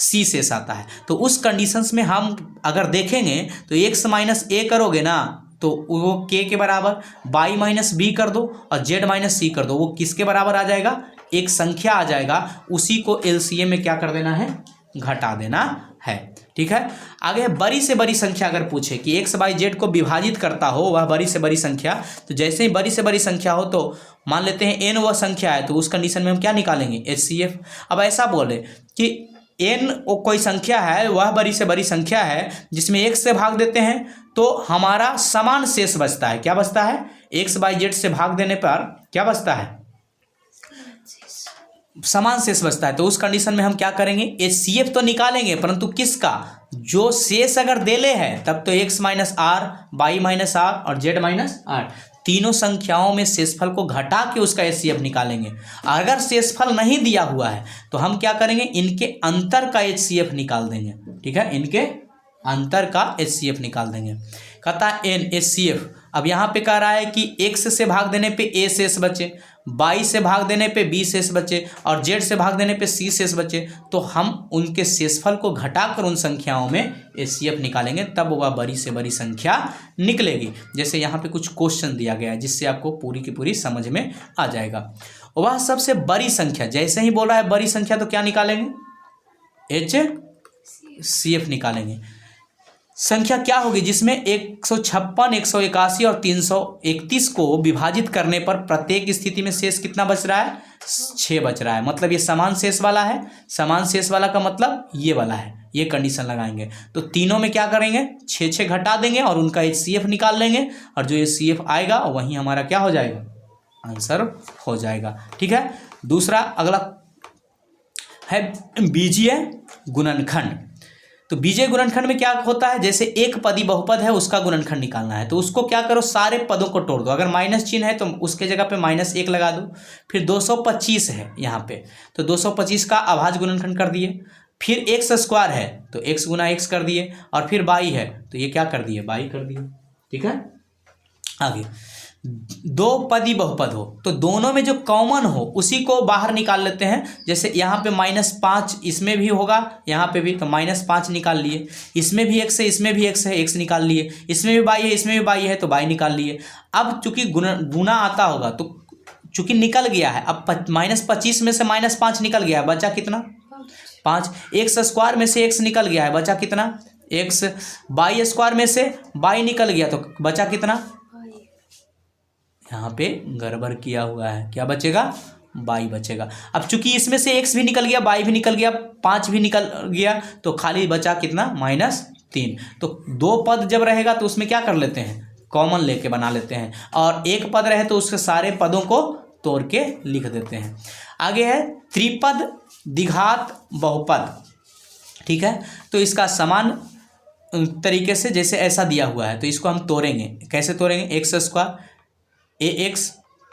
c शेष आता है, तो उस कंडीशंस में हम अगर देखेंगे तो x माइनस a करोगे ना तो वो k के बराबर, y माइनस b कर दो और z माइनस c कर दो, वो किसके बराबर आ जाएगा, एक संख्या आ जाएगा, उसी को LCM में क्या कर देना है, घटा देना है, ठीक है। आगे बड़ी से बड़ी संख्या अगर पूछे कि x बाई जेड को विभाजित करता हो वह बड़ी से बड़ी संख्या, तो जैसे ही बड़ी से बड़ी संख्या हो तो मान लेते हैं n वह संख्या है, तो उस कंडीशन में हम क्या निकालेंगे, HCF। अब ऐसा बोले कि n वो कोई संख्या है, वह बड़ी से बड़ी संख्या है जिसमें x से भाग देते हैं तो हमारा समान शेष बचता है, क्या बचता है, x बाई जेड से भाग देने पर क्या बचता है, समान शेष बचता है, तो उस कंडीशन में हम क्या करेंगे, HCF तो निकालेंगे, परंतु किसका, जो शेष अगर देले है तब तो x minus r, y minus r और z माइनस आर, तीनों संख्याओं में शेषफल को घटा के उसका HCF निकालेंगे। अगर शेषफल नहीं दिया हुआ है तो हम क्या करेंगे, इनके अंतर का HCF निकाल देंगे, ठीक है, इनके अंतर का HCF निकाल देंगे। कहता है n HCF, अब यहाँ पे कह रहा है कि x से भाग देने पे a शेष बचे, y से भाग देने पे b शेष बचे और z से भाग देने पे c शेष बचे, तो हम उनके शेषफल को घटाकर उन संख्याओं में HCF निकालेंगे, तब वह बड़ी से बड़ी संख्या निकलेगी। जैसे यहाँ पे कुछ क्वेश्चन दिया गया है जिससे आपको पूरी की पूरी समझ में आ जाएगा। वह सबसे बड़ी संख्या, जैसे ही बोल रहा है बड़ी संख्या तो क्या निकालेंगे, HCF निकालेंगे। संख्या क्या होगी जिसमें 156, 181 और 331 को विभाजित करने पर प्रत्येक स्थिति में शेष कितना बच रहा है, 6 बच रहा है, मतलब ये समान शेष वाला है। समान शेष वाला का मतलब ये वाला है, ये कंडीशन लगाएंगे तो तीनों में क्या करेंगे, 6 घटा देंगे और उनका HCF निकाल लेंगे, और जो HCF आएगा वहीं हमारा क्या हो जाएगा, आंसर हो जाएगा, ठीक है। दूसरा अगला है बीजीय गुणनखंड। तो बीजीय गुणनखंड में क्या होता है, जैसे एक पदी बहुपद है उसका गुणनखंड निकालना है, तो उसको क्या करो, सारे पदों को तोड़ दो। अगर माइनस चिन्ह है तो उसके जगह पे -1 लगा दो। फिर 225 है यहाँ पे, तो 225 का अभाज्य गुणनखंड कर दिए। फिर x स्क्वायर है तो x गुना x कर दिए, और फिर बाई है तो ये क्या कर दिए, बाई कर दिए। ठीक है, आगे दो पदी बहुपद हो तो दोनों में जो कॉमन हो उसी को बाहर निकाल लेते हैं। जैसे यहाँ पे -5 इसमें भी होगा, यहाँ पे भी, तो -5 निकाल लिए। इसमें भी x है, इसमें भी x है, x निकाल लिए। इसमें भी बाई है, इसमें भी बाई है, तो बाई निकाल लिए। अब चूंकि गुना आता होगा तो चूंकि निकल गया है, अब -25 में से -5 निकल गया है, बचा कितना, 5। x स्क्वायर में से x निकल गया है, बचा कितना, x। बाई स्क्वायर में से बाई निकल गया तो बचा कितना, यहाँ पे गड़बड़ किया हुआ है, क्या बचेगा, बाई बचेगा। अब चूंकि इसमें से x भी निकल गया, बाई भी निकल गया, 5 भी निकल गया, तो खाली बचा कितना, -3। तो दो पद जब रहेगा तो उसमें क्या कर लेते हैं, कॉमन लेके बना लेते हैं, और एक पद रहे तो उसके सारे पदों को तोड़ के लिख देते हैं। आगे है त्रिपद द्विघात बहुपद। ठीक है, तो इसका समान तरीके से जैसे ऐसा दिया हुआ है तो इसको हम तोड़ेंगे। कैसे तोड़ेंगे, x square ax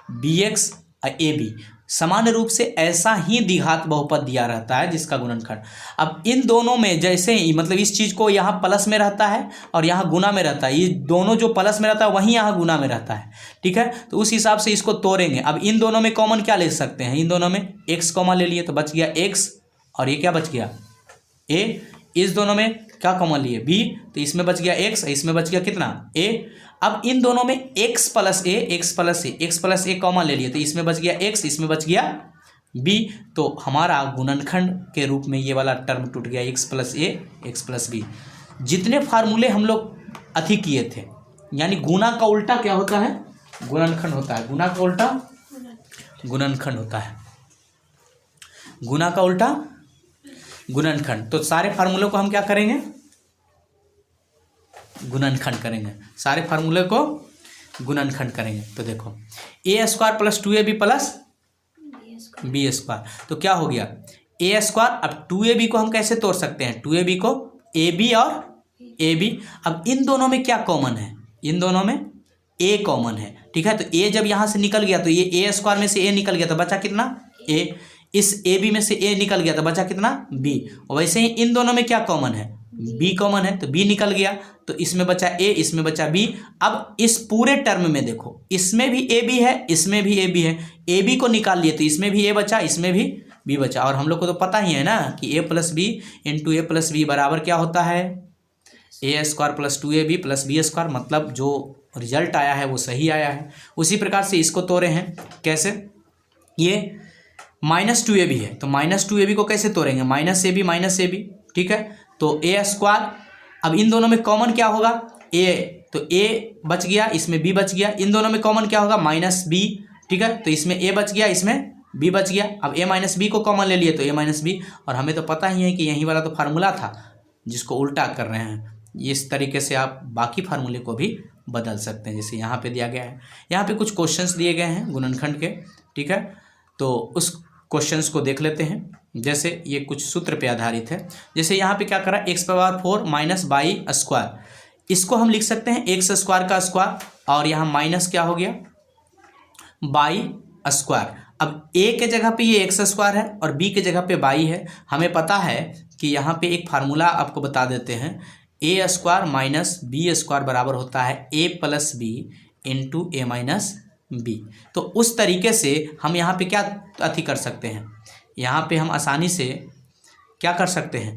bx ab, सामान्य रूप से ऐसा ही द्विघात बहुपद दिया रहता है जिसका गुणनखंड। अब इन दोनों में जैसे ही, मतलब इस चीज़ को यहाँ प्लस में रहता है और यहाँ गुना में रहता है, ये दोनों जो प्लस में रहता है वहीं यहाँ गुना में रहता है। ठीक है, तो उस हिसाब से इसको तोड़ेंगे। अब इन दोनों में कॉमन क्या ले सकते हैं, इन दोनों में x कॉमन ले लिए तो बच गया x, और ये क्या बच गया a। इस दोनों में क्या कॉमन लिए, b, तो इसमें बच गया x, इसमें बच गया कितना, a। अब इन दोनों में x प्लस a कॉमन ले लिए तो इसमें बच गया x, इसमें बच गया b। तो हमारा गुणनखंड के रूप में ये वाला टर्म टूट गया, x plus a x plus b। जितने फार्मूले हम लोग अथी किए थे, यानी गुना का उल्टा क्या होता है, गुणनखंड होता है। गुना का उल्टा गुणनखंड होता है, गुना का उल्टा गुणनखंड। तो सारे फार्मूले को हम क्या करेंगे, गुणनखंड करेंगे, सारे फार्मूले को गुणनखंड करेंगे। तो देखो a square plus 2ab plus b square, तो क्या हो गया a स्क्वायर। अब 2ab को हम कैसे तोड़ सकते हैं, 2ab को ab और ab। अब इन दोनों में क्या कॉमन है, इन दोनों में a कॉमन है। ठीक है, तो a जब यहाँ से निकल गया तो ये a स्क्वायर में से a निकल गया तो बचा कितना, a। इस ab में से a निकल गया तो बचा कितना, b। और वैसे ही इन दोनों में क्या कॉमन है, b कॉमन है, तो b निकल गया तो इसमें बचा a, इसमें बचा b। अब इस पूरे टर्म में देखो, इसमें भी ab है, इसमें भी ab है, ab को निकाल लिए तो इसमें भी a बचा, इसमें भी b बचा। और हम लोग को तो पता ही है ना कि a plus b into a plus b बराबर क्या होता है, a square plus 2ab plus b square. मतलब जो रिजल्ट आया है वो सही आया है। उसी प्रकार से इसको तोड़े हैं, कैसे, ये -2ab है तो -2ab को कैसे तोड़ेंगे, -ab। ठीक है, तो a स्क्वायर। अब इन दोनों में कॉमन क्या होगा, a, तो a बच गया, इसमें b बच गया। इन दोनों में कॉमन क्या होगा, -b। ठीक है, तो इसमें a बच गया, इसमें b बच गया। अब a माइनस बी को कॉमन ले लिए तो a माइनस बी। और हमें तो पता ही है कि यही वाला तो फार्मूला था जिसको उल्टा कर रहे हैं। इस तरीके से आप बाकी फार्मूले को भी बदल सकते हैं, जैसे यहाँ पे दिया गया है। यहाँ पे कुछ क्वेश्चंस दिए गए हैं गुणनखंड के। ठीक है, तो उस क्वेश्चंस को देख लेते हैं। जैसे ये कुछ सूत्र पे आधारित है। जैसे यहाँ पे क्या करा, x⁴ माइनस बाई स्क्वायर, इसको हम लिख सकते हैं x स्क्वायर का स्क्वायर, और यहाँ माइनस क्या हो गया, बाई स्क्वायर। अब a के जगह पे ये x स्क्वायर है और b के जगह पे बाई है। हमें पता है कि यहाँ पे एक फार्मूला आपको बता देते हैं, a square minus b square बराबर होता है a plus b into a minus b. तो उस तरीके से हम यहाँ पे क्या अथी कर सकते हैं, यहाँ पे हम आसानी से क्या कर सकते हैं,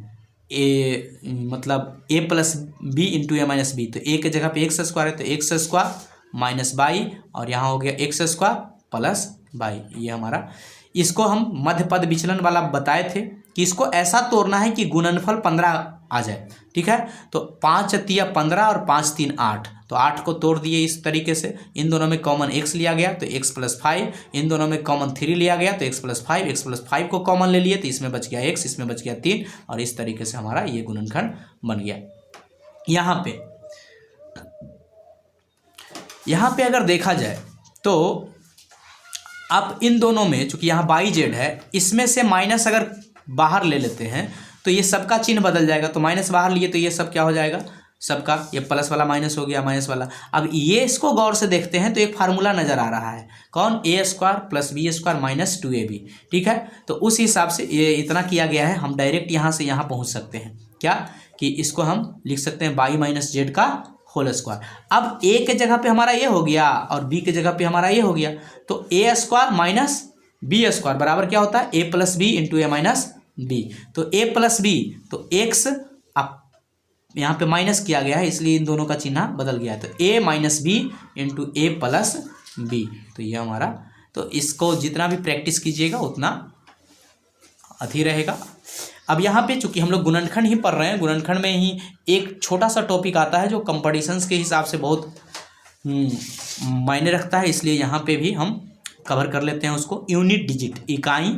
मतलब a plus b into a minus b. तो a के जगह पे x स्क्वायर है तो x स्क्वायर माइनस बाई, और यहाँ हो गया x स्क्वायर प्लस बाई। ये हमारा, इसको हम मध्य पद विचलन वाला बताए थे कि इसको ऐसा तोड़ना है कि गुणनफल 15 आ जाए। ठीक है, तो 5 तिया 15 और 5 3 8, तो 8 को तोड़ दिए इस तरीके से। इन दोनों में कॉमन x लिया गया तो x प्लस 5, इन दोनों में कॉमन 3 लिया गया तो x प्लस 5 को कॉमन ले लिए तो इसमें बच गया x, इसमें बच गया 3, और इस तरीके से हमारा ये गुणनखंड बन गया। यहाँ पे अगर देखा जाए तो अब इन दोनों में चूंकि यहाँ बाई जेड है, इसमें से माइनस अगर बाहर ले लेते हैं तो ये सबका चिन्ह बदल जाएगा। तो माइनस बाहर लिए तो ये सब क्या हो जाएगा, सबका ये प्लस वाला माइनस हो गया, माइनस वाला। अब ये इसको गौर से देखते हैं तो एक फार्मूला नजर आ रहा है, कौन, A square plus B square minus 2ab। ठीक है, तो उस हिसाब से ये इतना किया गया है। हम डायरेक्ट यहाँ से यहाँ पहुँच सकते हैं, क्या कि इसको हम लिख सकते हैं वाई माइनस जेड का होल स्क्वायर। अब ए के जगह पे हमारा ये हो गया और बी के जगह पे हमारा ये हो गया, तो ए स्क्वायर माइनस बी स्क्वायर बराबर क्या होता है, ए plus b into a minus b. तो ए प्लस बी तो एक्स, अब यहाँ पे माइनस किया गया है इसलिए इन दोनों का चिन्ह बदल गया है, तो ए minus B into a plus B. तो ये हमारा, तो इसको जितना भी प्रैक्टिस कीजिएगा उतना अति रहेगा। अब यहाँ पे चूंकि हम लोग गुणनखंड ही पढ़ रहे हैं, गुणनखंड में ही एक छोटा सा टॉपिक आता है जो कंपटीशंस के हिसाब से बहुत मायने रखता है, इसलिए यहाँ पे भी हम कवर कर लेते हैं उसको। यूनिट डिजिट, इकाई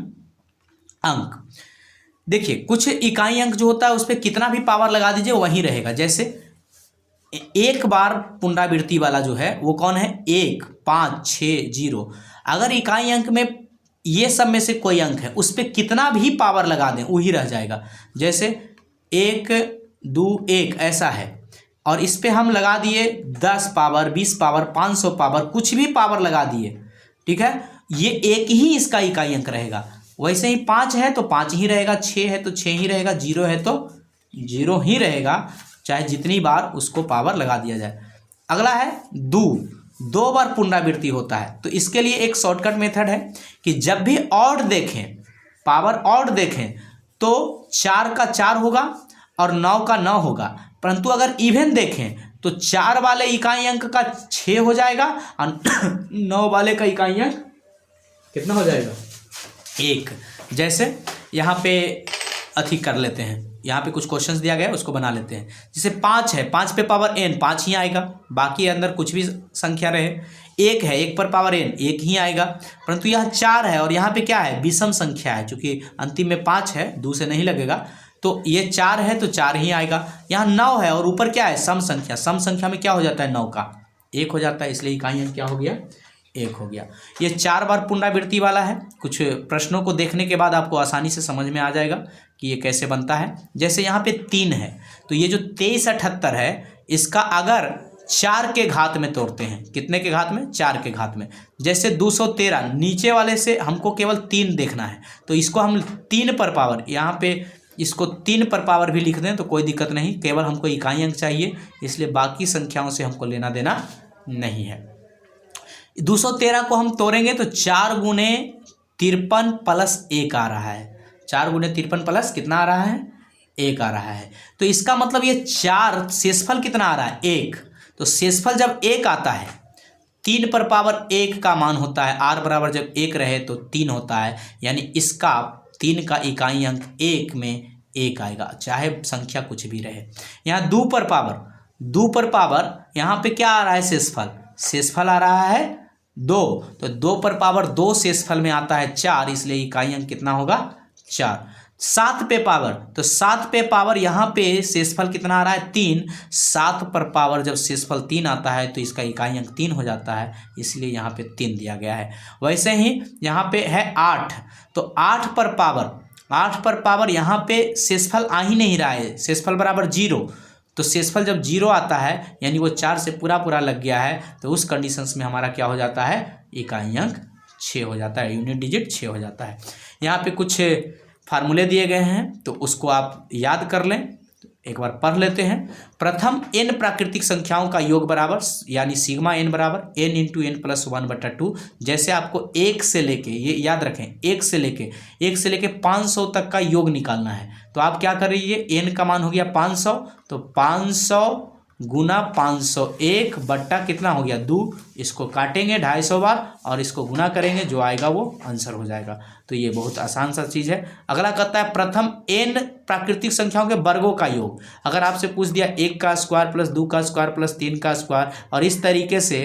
अंक। देखिए कुछ इकाई अंक जो होता है उस पर कितना भी पावर लगा दीजिए वहीं रहेगा। जैसे एक बार पुनरावृत्ति वाला जो है वो कौन है, 1, 5, 6, 0। अगर इकाई अंक में ये सब में से कोई अंक है उस पर कितना भी पावर लगा दें वही रह जाएगा। जैसे 1, 2, 1 ऐसा है और इस पर हम लगा दिए 10 पावर, 20 पावर, 500 पावर, कुछ भी पावर लगा दिए, ठीक है, ये एक ही इसका इकाई अंक रहेगा। वैसे ही 5 है तो 5 ही रहेगा, 6 है तो 6 ही रहेगा, 0 है तो 0 ही रहेगा, चाहे जितनी बार उसको पावर लगा दिया जाए। अगला है दो बार पुनरावृत्ति होता है, तो इसके लिए एक शॉर्टकट मेथड है कि जब भी ऑड देखें, पावर ऑड देखें तो 4 का 4 होगा और 9 का 9 होगा, परंतु अगर इवन देखें तो 4 वाले इकाई अंक का 6 हो जाएगा और 9 वाले का इकाई अंक कितना हो जाएगा, 1। जैसे यहाँ पे अधिक कर लेते हैं, यहाँ पे कुछ क्वेश्चंस दिया गया है उसको बना लेते हैं। जैसे 5 है, 5 पे पावर n 5 ही आएगा, बाकी अंदर कुछ भी संख्या रहे। 1 है, 1 पर पावर n 1 ही आएगा, परंतु यह 4 है और यहाँ पे क्या है, विषम संख्या है, चूंकि अंतिम में 5 है, 2 से नहीं लगेगा, तो ये 4 है तो 4 ही आएगा। यहाँ 9 है और ऊपर क्या है, सम संख्या, सम संख्या में क्या हो जाता है, 9 का 1 हो जाता है, इसलिए इकाई अंक क्या हो गया, 1 हो गया। ये 4 बार पुनरावृत्ति वाला है। कुछ प्रश्नों को देखने के बाद आपको आसानी से समझ में आ जाएगा कि ये कैसे बनता है। जैसे यहाँ पे 3 है तो ये जो 2378 है इसका अगर 4 के घात में तोड़ते हैं, कितने के घात में, 4 के घात में। जैसे 213, नीचे वाले से हमको केवल 3 देखना है तो इसको हम 3 पर पावर, यहाँ पे इसको 3 पर पावर भी लिख दें तो कोई दिक्कत नहीं, केवल हमको इकाई अंक चाहिए, इसलिए बाकी संख्याओं से हमको लेना देना नहीं है। 213 को हम तोड़ेंगे तो 4 गुने 53 प्लस 1 आ रहा है, 4 गुने 53 प्लस कितना आ रहा है, 1 आ रहा है। तो इसका मतलब ये 4 शेषफल कितना आ रहा है, 1। तो शेषफल जब 1 आता है, 3 पर पावर 1 का मान होता है, r बराबर जब 1 रहे तो 3 होता है, यानी इसका 3 का इकाई अंक 1 में 1 आएगा, चाहे संख्या कुछ भी रहे। यहाँ 2 पर पावर यहाँ पे क्या आ रहा है, शेषफल आ रहा है 2, तो 2 पर पावर 2 शेषफल में आता है 4, इसलिए इकाई अंक कितना होगा, 4। 7 पे पावर, तो 7 पे पावर यहाँ पे शेषफल कितना आ रहा है, 3। 7 पर पावर जब शेषफल 3 आता है तो इसका इकाई अंक 3 हो जाता है, इसलिए यहाँ पे 3 दिया गया है। वैसे ही यहाँ पे है 8, तो 8 पर पावर यहाँ पे शेषफल आ ही नहीं रहा है, शेषफल बराबर 0, तो शेषफल जब 0 आता है यानी वो 4 से पूरा लग गया है, तो उस कंडीशंस में हमारा क्या हो जाता है, इकाई अंक 6 हो जाता है, यूनिट डिजिट 6 हो जाता है। यहाँ पे कुछ फार्मूले दिए गए हैं तो उसको आप याद कर लें, एक बार पढ़ लेते हैं। प्रथम n प्राकृतिक संख्याओं का योग बराबर, यानी सिग्मा n बराबर n इंटू n प्लस 1/2। जैसे आपको 1 से लेके, ये याद रखें, 1 से लेके 500 तक का योग निकालना है, तो आप क्या करिए, n का मान हो गया 500, तो 500 गुना 501 बट्टा कितना हो गया, 2, इसको काटेंगे 250 बार और इसको गुना करेंगे, जो आएगा वो आंसर हो जाएगा। तो ये बहुत आसान सा चीज़ है। अगला कहता है प्रथम n प्राकृतिक संख्याओं के वर्गों का योग। अगर आपसे पूछ दिया 1 का स्क्वायर प्लस 2 का स्क्वायर प्लस 3 का स्क्वायर और इस तरीके से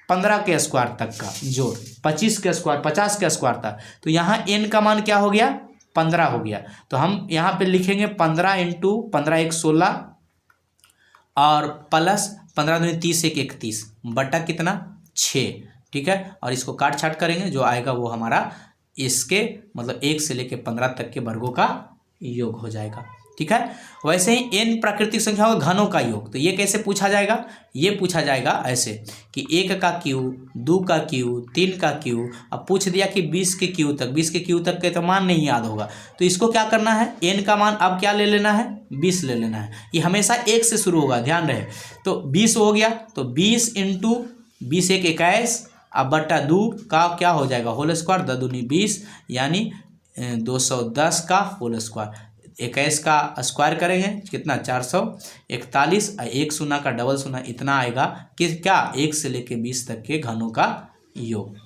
15 के स्क्वायर तक का जोड़, 25 के स्क्वायर, 50 के स्क्वायर तक, तो यहाँ n का मान क्या हो गया, 15 हो गया। तो हम यहाँ पे लिखेंगे 15 इंटू 15 1 16 और प्लस 15 दूनी 30 1 31 बटा कितना 6, ठीक है, और इसको काट छाट करेंगे, जो आएगा वो हमारा इसके मतलब 1 से लेकर 15 तक के वर्गों का योग हो जाएगा। ठीक है। वैसे ही n प्राकृतिक संख्याओं के घनों का योग, तो ये कैसे पूछा जाएगा, ये पूछा जाएगा ऐसे कि 1 का क्यू, 2 का क्यू, 3 का क्यू। अब पूछ दिया कि 20 के क्यू तक, 20 के क्यू तक के तो मान नहीं याद होगा, तो इसको क्या करना है, n का मान अब क्या ले लेना है, 20 ले लेना है। ये हमेशा 1 से शुरू होगा, ध्यान रहे। तो 20 हो गया, तो 20 इंटू 20 1 21, अब बट्टा 2 का क्या हो जाएगा, होल स्क्वायर, 2 दूनी 20 यानी 210 का होल स्क्वायर। 21 का स्क्वायर करेंगे कितना, 441, 1 शून्य का डबल शून्य, इतना आएगा कि क्या, 1 से लेके 20 तक के घनों का योग।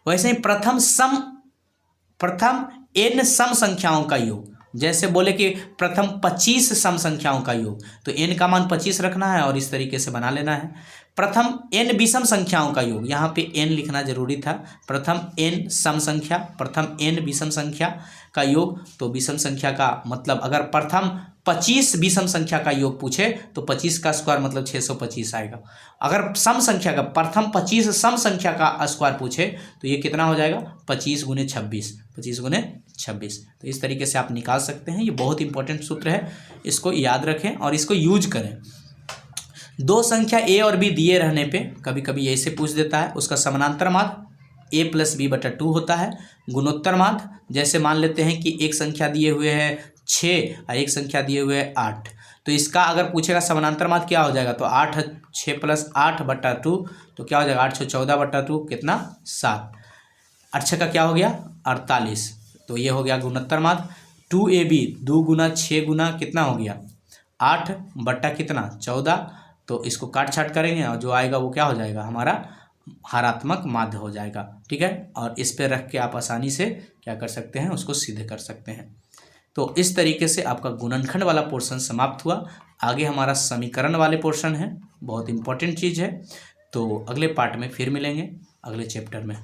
वैसे ही प्रथम n सम संख्याओं का योग, जैसे बोले कि प्रथम 25 सम संख्याओं का योग, तो n का मान 25 रखना है और इस तरीके से बना लेना है। प्रथम n विषम संख्याओं का योग, यहाँ पे n लिखना जरूरी था। प्रथम n सम संख्या, प्रथम n विषम संख्या का योग, तो विषम संख्या का मतलब अगर प्रथम 25 विषम संख्या का योग पूछे तो 25 का स्क्वायर मतलब 625 आएगा। अगर सम संख्या का प्रथम 25 सम संख्या का स्क्वायर पूछे तो ये कितना हो जाएगा, 25 गुने 26, 25 गुने 26। तो इस तरीके से आप निकाल सकते हैं। ये बहुत इंपॉर्टेंट सूत्र है, इसको याद रखें और इसको यूज करें। दो संख्या a और b दिए रहने पे कभी कभी ऐसे पूछ देता है, उसका समानांतर माध्य a + b/2 होता है। गुणोत्तर माध्य, जैसे मान लेते हैं कि एक संख्या दिए हुए है 6 और एक संख्या दिए हुए है 8, तो इसका अगर पूछेगा समानांतर माध्य क्या हो जाएगा, तो 8 6 + 8/2, तो क्या हो जाएगा, 8 14/2 कितना, 7। 8 का क्या हो गया, 48, तो ये हो गया गुणोत्तर माध्य। 2ab 2 गुना 6 गुना कितना हो गया, 8 बट्टा कितना, 14, तो इसको काट छाट करेंगे और जो आएगा वो क्या हो जाएगा, हमारा हरात्मक माध्य हो जाएगा। ठीक है, और इस पे रख के आप आसानी से क्या कर सकते हैं, उसको सीधे कर सकते हैं। तो इस तरीके से आपका गुणनखंड वाला पोर्शन समाप्त हुआ। आगे हमारा समीकरण वाले पोर्शन है, बहुत इंपॉर्टेंट चीज़ है। तो अगले पार्ट में फिर मिलेंगे, अगले चैप्टर में।